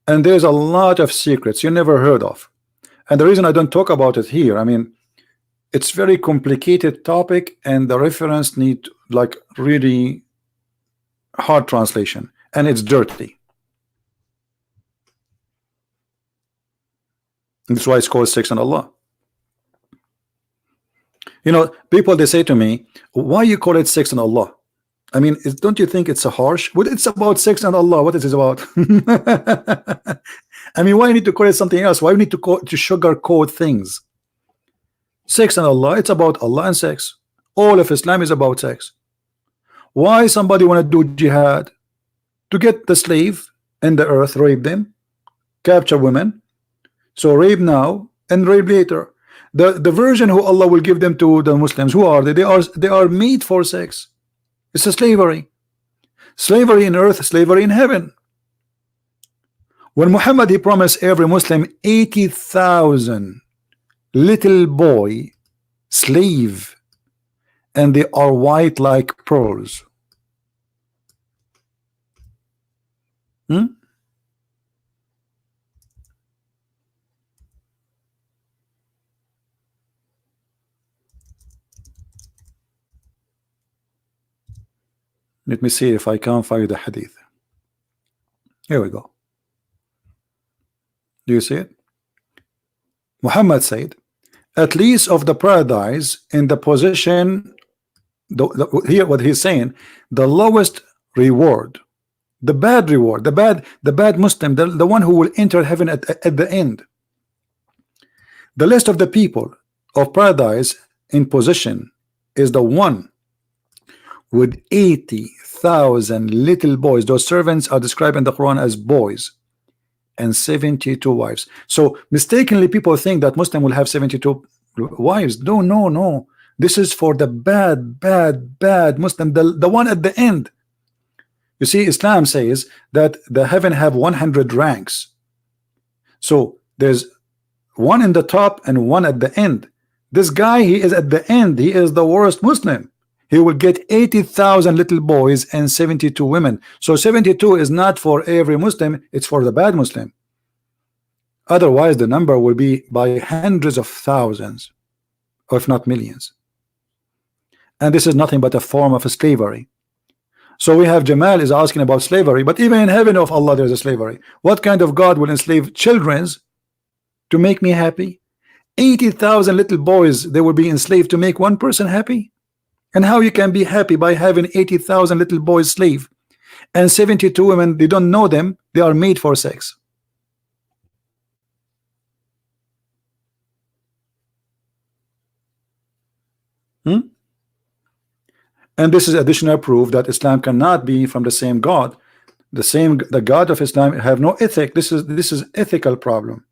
[SPEAKER 1] And there's a lot of secrets you never heard of. And the reason I don't talk about it here, I mean, it's very complicated topic, and the reference need like really hard translation, and it's dirty. That's why it's called Sex and Allah. You know, people, they say to me, why you call it Sex and Allah? I mean, don't you think it's a harsh? Well, it's about sex and Allah. What is it about? I mean, why you need to call it something else? Why you need to sugarcoat things? Sex and Allah, it's about Allah and sex. All of Islam is about sex. Why somebody want to do jihad? To get the slave in the earth, rape them, capture women. So rape now and rape later. The version who Allah will give them to the Muslims, who are they? They are made for sex. It's a slavery. Slavery in earth, slavery in heaven. When Muhammad, he promised every Muslim 80,000 little boy slave, and they are white like pearls. Let me see if I can find the hadith. Here we go. Do you see it? Muhammad said, at least of the paradise in the position, here what he's saying, the lowest reward, the bad reward, the bad Muslim, the one who will enter heaven at the end. The list of the people of paradise in position is the one with 80,000 little boys. Those servants are described in the Quran as boys, and 72 wives. So mistakenly people think that Muslim will have 72 wives. No. This is for the bad Muslim, the one at the end. You see, Islam says that the heaven have 100 ranks. So there's one in the top and one at the end. This guy, he is at the end. He is the worst Muslim. He will get 80,000 little boys and 72 women. So 72 is not for every Muslim, it's for the bad Muslim. Otherwise the number will be by hundreds of thousands, or if not millions. And this is nothing but a form of slavery. So we have Jamal is asking about slavery, but even in heaven of Allah there's a slavery. What kind of God will enslave children to make me happy? 80,000 little boys, they will be enslaved to make one person happy? And how you can be happy by having 80,000 little boys slave and 72 women, they don't know them, they are made for sex. And this is additional proof that Islam cannot be from the same God. The God of Islam have no ethic. This is ethical problem.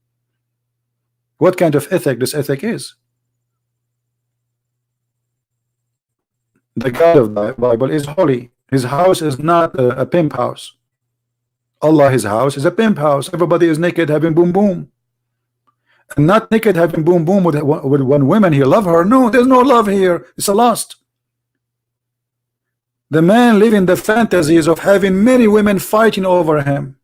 [SPEAKER 1] What kind of ethic this ethic is? The God of the Bible is holy. His house is not a pimp house. Allah, his house is a pimp house. Everybody is naked having boom boom. And not naked having boom boom with one woman he love her. No, there's no love here. It's a lust. The man living the fantasies of having many women fighting over him.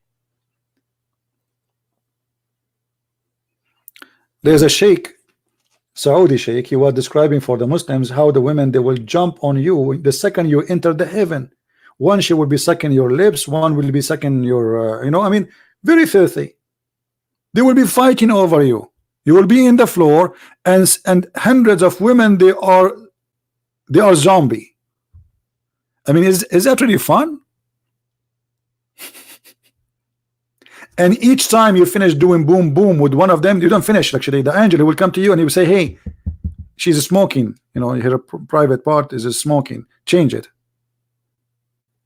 [SPEAKER 1] There's a sheikh, Saudi sheikh, he was describing for the Muslims how the women, they will jump on you the second you enter the heaven. One, she will be sucking your lips, one will be sucking your I mean, very filthy. They will be fighting over you. You will be in the floor, and hundreds of women, they are zombie. I mean, is that really fun? And each time you finish doing boom boom with one of them, you don't finish. Actually, the angel will come to you and he will say, "Hey, she's smoking. Her private part is smoking. Change it."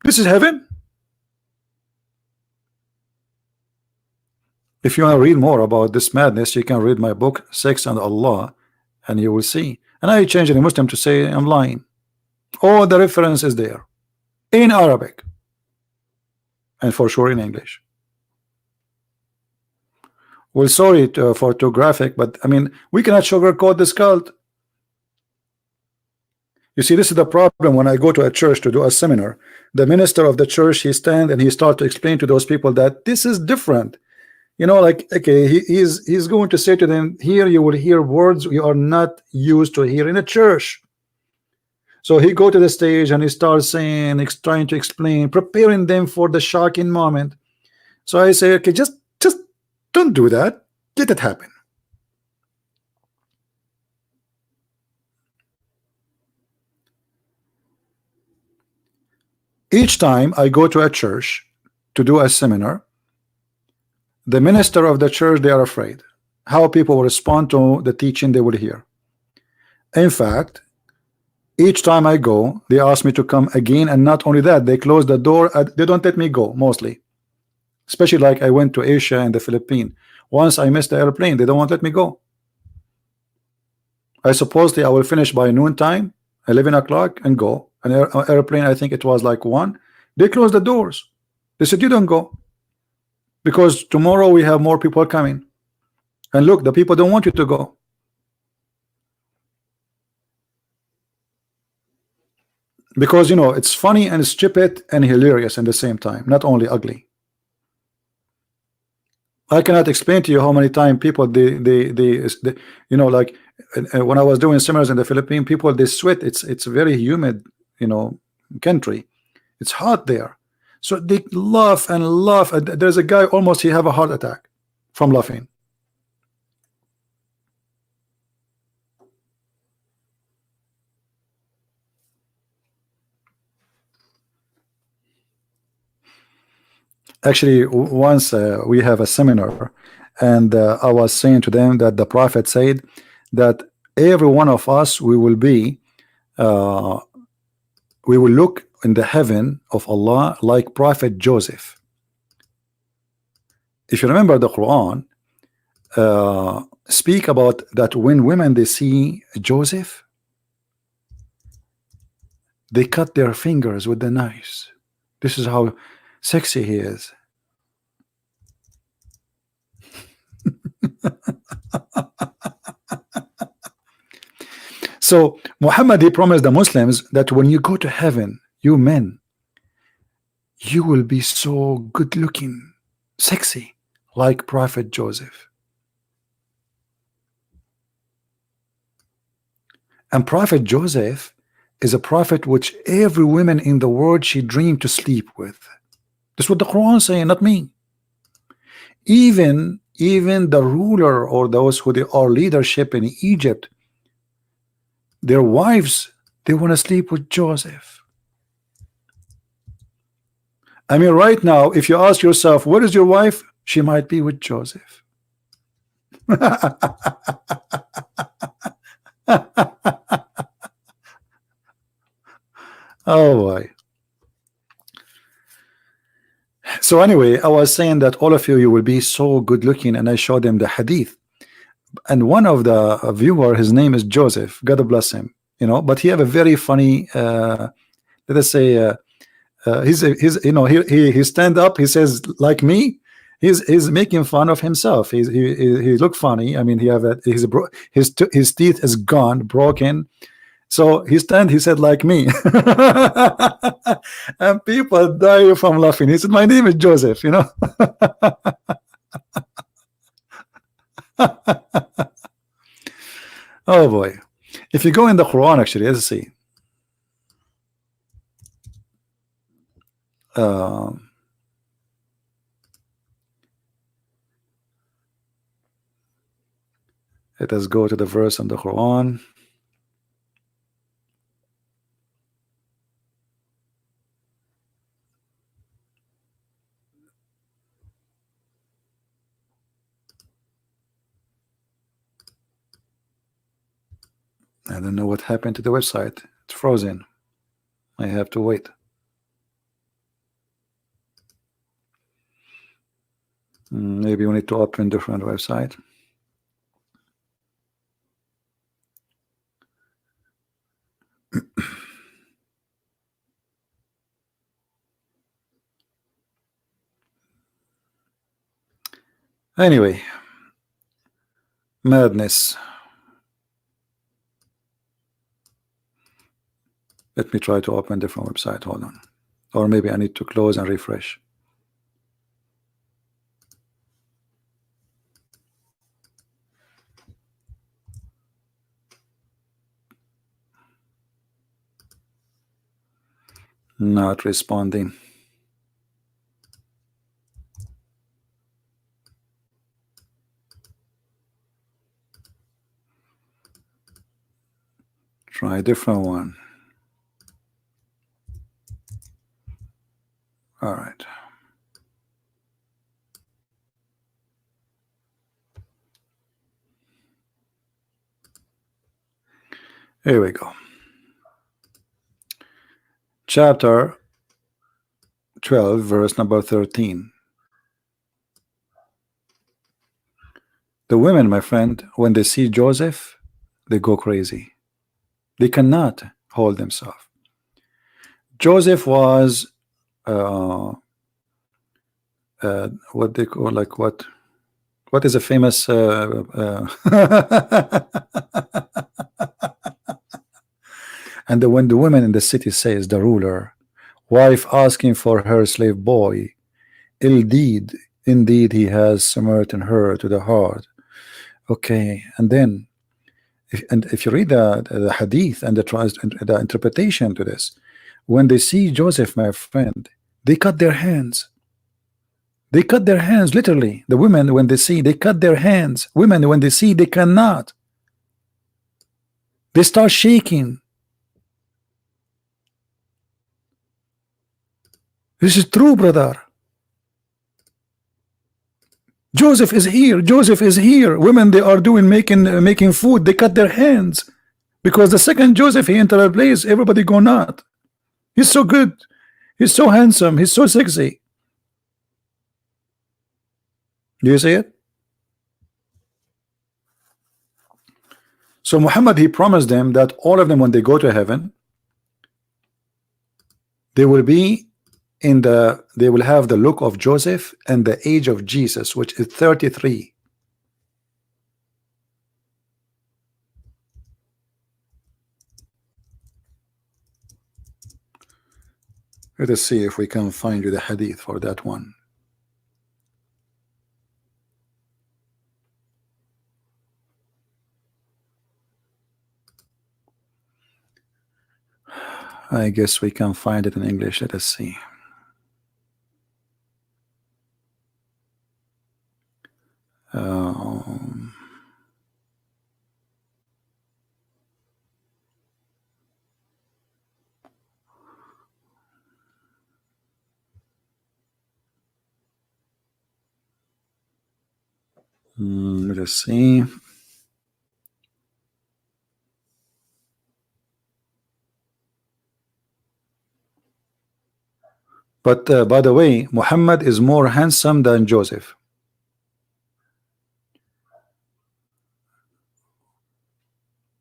[SPEAKER 1] This is heaven. If you want to read more about this madness, you can read my book, Sex and Allah, and you will see. And I changed it in Muslim to say I'm lying. All the reference is there in Arabic and for sure in English. Well, sorry for too graphic, but I mean, we cannot sugarcoat this cult. You see, this is the problem when I go to a church to do a seminar. The minister of the church, he stand and he start to explain to those people that this is different. Like, okay, he's going to say to them, here you will hear words you are not used to hear in a church. So he go to the stage and he starts saying, trying to explain, preparing them for the shocking moment. So I say, okay, just don't do that. Let it happen. Each time I go to a church to do a seminar, the minister of the church, they are afraid how people will respond to the teaching they will hear. In fact, each time I go, they ask me to come again, and not only that, they close the door. They don't let me go, mostly. Especially like I went to Asia and the Philippines. Once I missed the airplane, they don't want to let me go. I supposedly I will finish by noontime, 11 o'clock, and go. An airplane, I think it was like 1. They closed the doors. They said, you don't go. Because tomorrow we have more people coming. And look, the people don't want you to go. Because it's funny and stupid and hilarious at the same time, not only ugly. I cannot explain to you how many times people they like when I was doing seminars in the Philippines, people they sweat. It's a very humid country. It's hot there, so they laugh and laugh. And there's a guy almost he have a heart attack from laughing. Actually, once we have a seminar, and I was saying to them that the Prophet said that every one of us we will look in the heaven of Allah like Prophet Joseph. If you remember, the Quran speak about that when women they see Joseph, they cut their fingers with the knives. This is how sexy he is. So Muhammad, he promised the Muslims that when you go to heaven, you men, you will be so good looking, sexy, like Prophet Joseph. And Prophet Joseph is a prophet which every woman in the world she dreamed to sleep with. That's what the Quran is saying, not me. Even the ruler or those who they are leadership in Egypt, their wives They want to sleep with Joseph. I mean, right now, if you ask yourself, where is your wife? She might be with Joseph. Oh boy. So anyway, I was saying that all of you will be so good looking, and I showed them the hadith. And one of the viewer, his name is Joseph. God bless him. You know, but he have a very funny, let us say, he's he stand up. He says like me. He's making fun of himself. He look funny. I mean, he have his teeth is gone, broken. So he stand. He said like me, and people die from laughing. He said, "My name is Joseph." You know. Oh boy. If you go in the Quran, actually, let's see. Let us go to the verse in the Quran. I don't know what happened to the website. It's frozen. I have to wait. Maybe we need to open different website. Anyway, madness. Let me try to open different website. Hold on. Or maybe I need to close and refresh. Not responding. Try a different one. All right. Here we go. Chapter 12, verse number 13. The women, my friend, when they see Joseph, they go crazy. They cannot hold themselves. Joseph was what they call, like, what is a famous and when the women in the city says, the ruler wife asking for her slave boy, indeed he has smitten her to the heart. Okay, and then if you read the hadith and the interpretation to this, when they see Joseph, my friend, they cut their hands. They cut their hands, literally. The women, when they see, they cut their hands. Women, when they see, they cannot. They start shaking. This is true, brother. Joseph is here. Joseph is here. Women, they are doing making food. They cut their hands because the second Joseph he entered a place, everybody go nuts. He's so good. He's so handsome. He's so sexy. Do you see it? So Muhammad, he promised them that all of them, when they go to heaven, they will be they will have the look of Joseph and the age of Jesus, which is 33. Let us see if we can find you the hadith for that one. I guess we can find it in English. Let us see. Let us see. But by the way, Muhammad is more handsome than Joseph.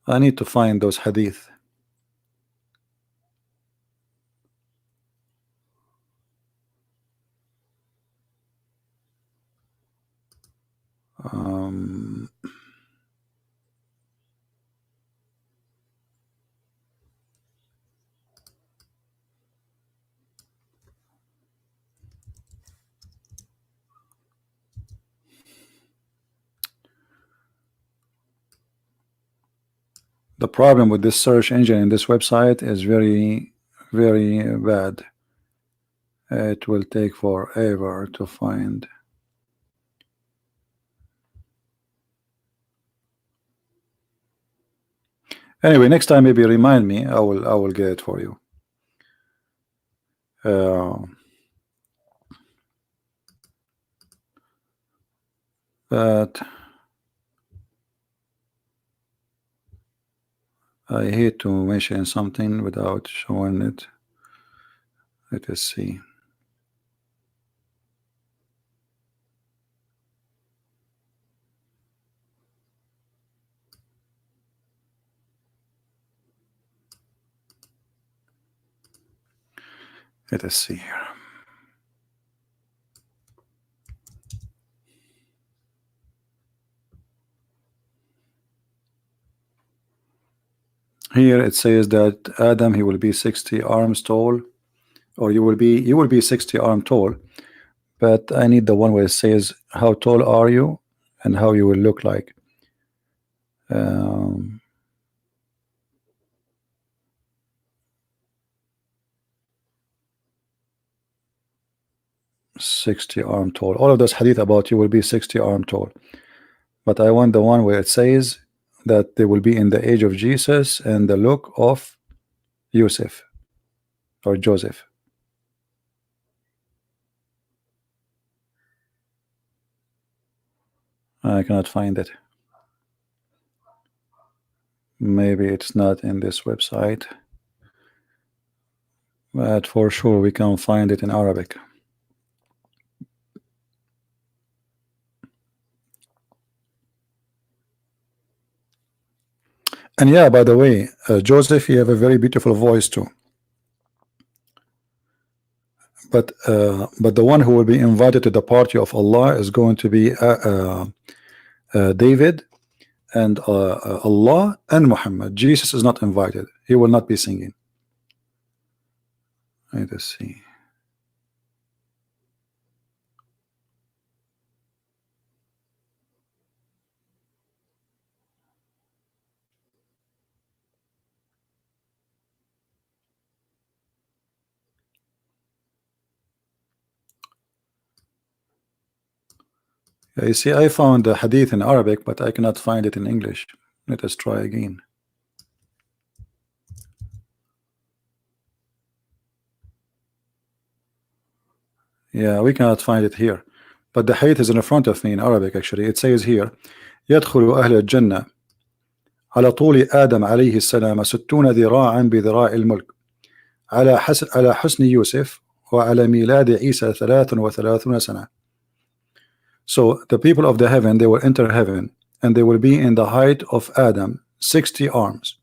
[SPEAKER 1] I need to find those hadith. The problem with this search engine in this website is very, very bad. It will take forever to find. Anyway, next time maybe remind me. I will get it for you. But I hate to mention something without showing it. Let us see. Let us see here. Here it says that Adam, he will be 60 arms tall, or you will be 60 arms tall. But I need the one where it says how tall are you and how you will look like. 60 arm tall. All of those hadith about you will be 60 arm tall. But I want the one where it says that they will be in the age of Jesus and the look of Yusuf or Joseph. I cannot find it. Maybe it's not in this website, but for sure we can find it in Arabic. And yeah, by the way, Joseph, you have a very beautiful voice too. But the one who will be invited to the party of Allah is going to be David and Allah and Muhammad. Jesus is not invited. He will not be singing. Let us see. You see, I found the hadith in Arabic, but I cannot find it in English. Let us try again. Yeah, we cannot find it here. But the hadith is in front of me in Arabic actually. It says here, يدخل أهل الجنة على طول آدم عليه السلام 60 ذراعا بذراع الملك على حسن يوسف وعلى ميلاد عيسى 33 سنة. So the people of the heaven, they will enter heaven and they will be in the height of Adam, 60 arms,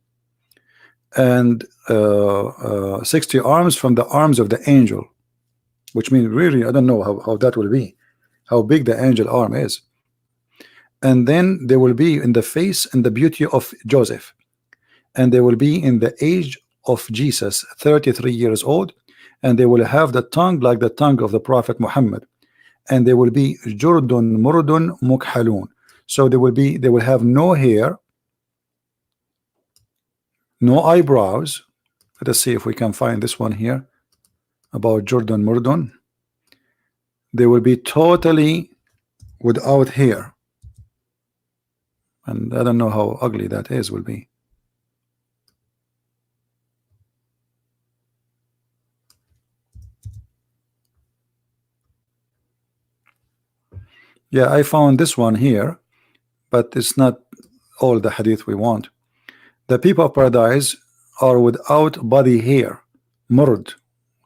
[SPEAKER 1] and 60 arms from the arms of the angel, which means really I don't know how that will be, how big the angel arm is. And then they will be in the face and the beauty of Joseph, and they will be in the age of Jesus, 33 years old, and they will have the tongue like the tongue of the Prophet Muhammad, and they will be Jurdun Murdun Mukhalun. So they will have no hair, no eyebrows. Let us see if we can find this one here about Jurdun Murdun. They will be totally without hair, and I don't know how ugly that is will be. Yeah, I found this one here, but it's not all the hadith we want. The people of paradise are without body hair. Murd.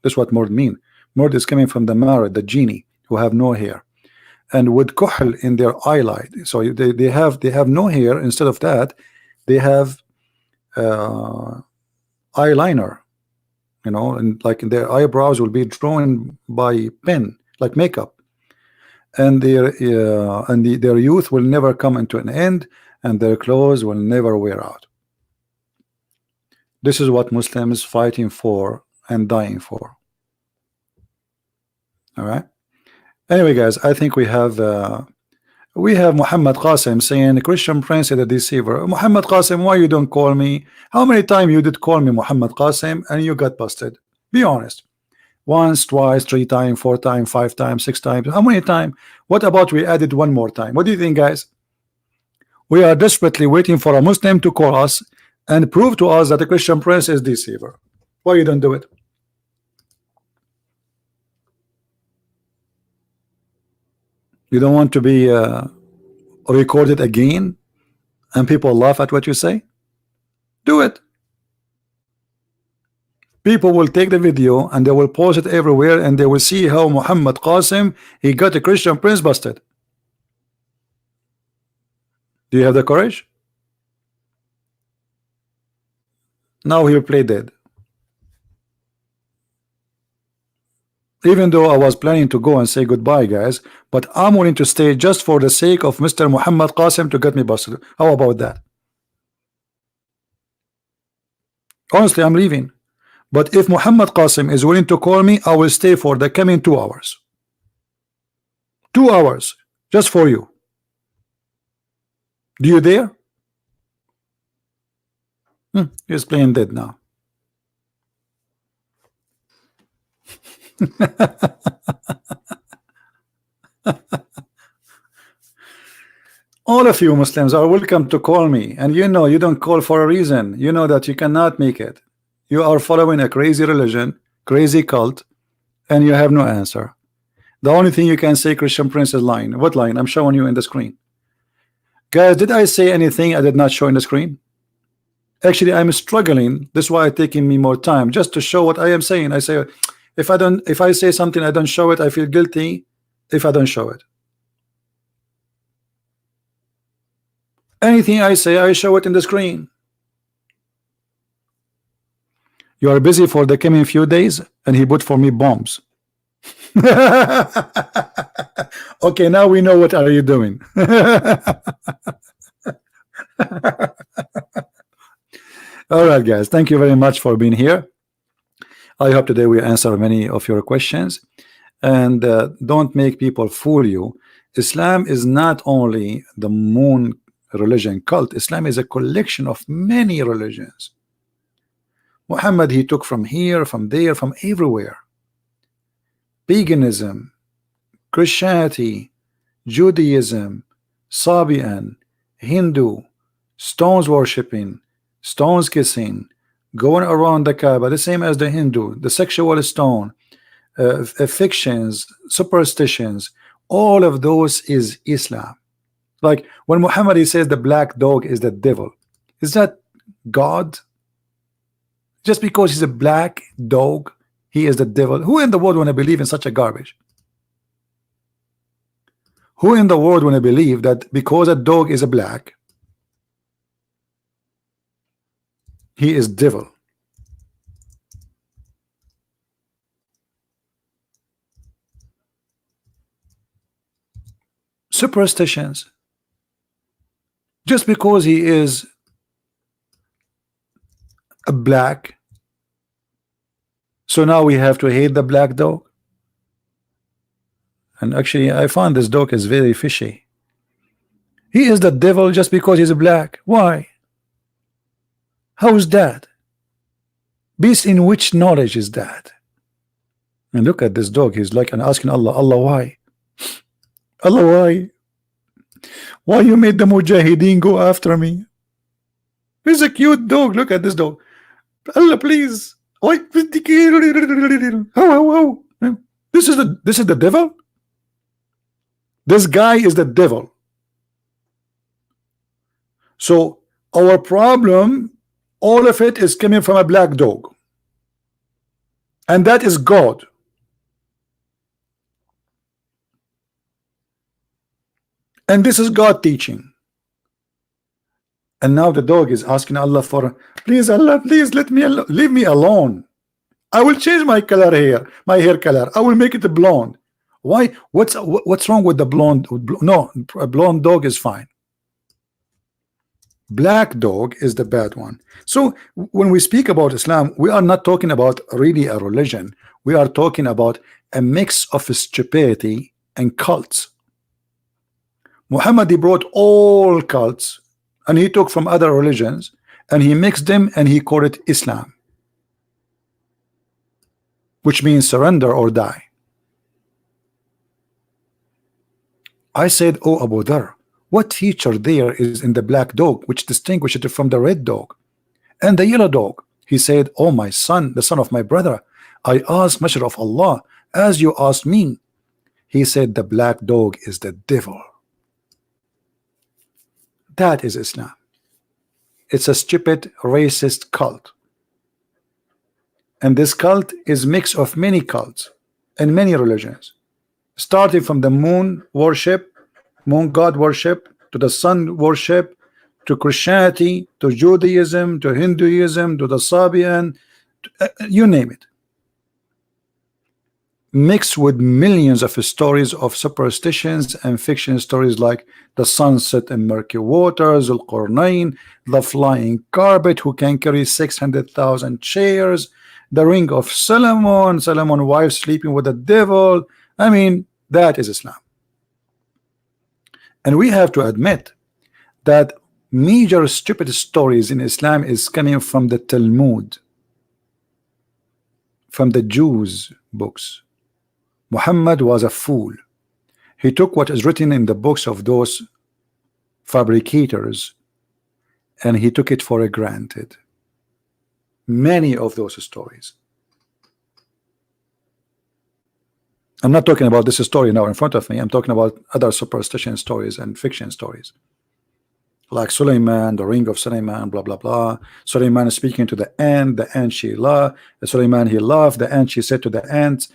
[SPEAKER 1] That's what murd mean. Murd is coming from the marad, the genie, who have no hair. And with kuhl in their eyelid. So they have no hair. Instead of that, they have eyeliner, and like their eyebrows will be drawn by pen, like makeup, and their youth will never come into an end, and their clothes will never wear out. This is what Muslims fighting for and dying for. All right. Anyway, guys, I think we have Muhammad Qasim saying Christian Prince is a deceiver. Muhammad Qasim, why you don't call me? How many times you did call me Muhammad Qasim and you got busted? Be honest. Once, twice, 3 times, 4 times, 5 times, 6 times. How many times? What about we added one more time? What do you think, guys? We are desperately waiting for a Muslim to call us and prove to us that the Christian Prince is deceiver. Why you don't do it? You don't want to be recorded again and people laugh at what you say? Do it. People will take the video and they will post it everywhere, and they will see how Muhammad Qasim, he got a Christian Prince busted. Do you have the courage? Now he'll play dead. Even though I was planning to go and say goodbye, guys, but I'm willing to stay just for the sake of Mr. Muhammad Qasim to get me busted. How about that? Honestly, I'm leaving. But if Muhammad Qasim is willing to call me, I will stay for the coming 2 hours. 2 hours just for you. Do you dare? He's playing dead now. All of you Muslims are welcome to call me, and you know you don't call for a reason. You know that you cannot make it. You are following a crazy religion, crazy cult, and you have no answer. The only thing you can say, Christian Prince is lying. What line? I'm showing you in the screen. Guys, did I say anything I did not show in the screen? Actually, I'm struggling. This is why it's taking me more time just to show what I am saying. I say if I say something I don't show it, I feel guilty if I don't show it. Anything I say, I show it in the screen. You are busy for the coming few days, and he put for me bombs. Okay, now we know what are you doing. All right, guys, thank you very much for being here. I hope today we answer many of your questions, and don't make people fool you. Islam is not only the moon religion cult. Islam is a collection of many religions. Muhammad, he took from here, from there, from everywhere. Paganism, Christianity, Judaism, Sabian, Hindu, stones worshipping, stones kissing, going around the Kaaba, the same as the Hindu, the sexual stone, fictions, superstitions, all of those is Islam. Like when Muhammad he says the black dog is the devil, is that God? Just because he's a black dog, he is the devil? Who in the world want to believe in such a garbage? Who in the world want to believe that because a dog is a black, he is devil? Superstitions. Just because he is a black, so now we have to hate the black dog. And actually I found this dog is very fishy. He is the devil just because he's black. Why? How is that? Based in which knowledge is that? And look at this dog, he's like and asking Allah, Allah, why? Allah, why? Why you made the Mujahideen go after me? He's a cute dog. Look at this dog. Allah, please. Why? How? This is the devil? This guy is the devil. So our problem, all of it is coming from a black dog, and that is God. And this is God teaching. And now the dog is asking Allah for, please Allah, please let me alone, leave me alone. I will change my color hair, my hair color. I will make it blonde. Why? What's wrong with the blonde? No, a blonde dog is fine. Black dog is the bad one. So when we speak about Islam, we are not talking about really a religion. We are talking about a mix of stupidity and cults. Muhammad, he brought all cults and he took from other religions and he mixed them and he called it Islam, which means surrender or die. I said, oh Abu Dhar, what feature there is in the black dog which distinguishes it from the red dog and the yellow dog? He said, oh my son, the son of my brother, I asked Messenger of Allah as you asked me. He said the black dog is the devil. That is Islam. It's a stupid racist cult, and this cult is mix of many cults and many religions, starting from the moon worship, moon god worship, to the sun worship, to Christianity, to Judaism, to Hinduism, to the Sabian, you name it, mixed with millions of stories of superstitions and fiction stories like the sunset in murky waters, Al-Qurnayn, the flying carpet who can carry 600,000 chairs, the ring of Solomon, Solomon's wife sleeping with the devil. I mean, that is Islam. And we have to admit that major stupid stories in Islam is coming from the Talmud, from the Jews' books. Muhammad was a fool. He took what is written in the books of those fabricators and he took it for granted. Many of those stories. I'm not talking about this story now in front of me. I'm talking about other superstition stories and fiction stories, like Suleiman, the ring of Suleiman, blah blah blah. Suleiman is speaking to the ant she loved. Suleiman, he loved the ant. She said to the ant,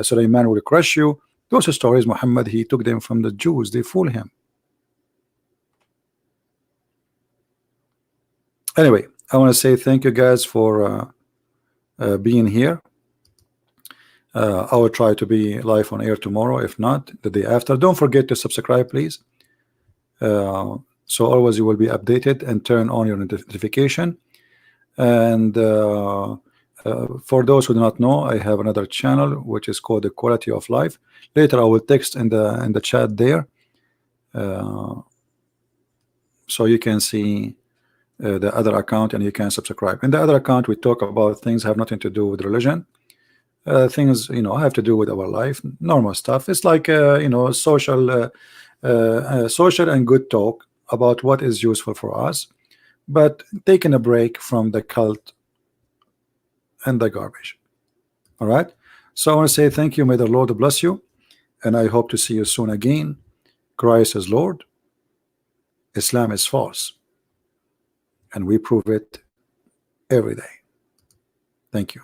[SPEAKER 1] Suleiman will crush you. Those stories, Muhammad, he took them from the Jews. They fool him. Anyway, I want to say thank you guys for being here. I will try to be live on air tomorrow, if not the day after. Don't forget to subscribe, please, so always you will be updated, and turn on your notification. And for those who do not know, I have another channel which is called The Quality of Life. Later I will text in the chat there, so you can see the other account and you can subscribe. In the other account we talk about things have nothing to do with religion, things have to do with our life, normal stuff. It's like social and good talk about what is useful for us, but taking a break from the cult and the garbage. All right, so I want to say thank you. May the Lord bless you, and I hope to see you soon again. Christ is Lord, Islam is false, and we prove it every day. Thank you.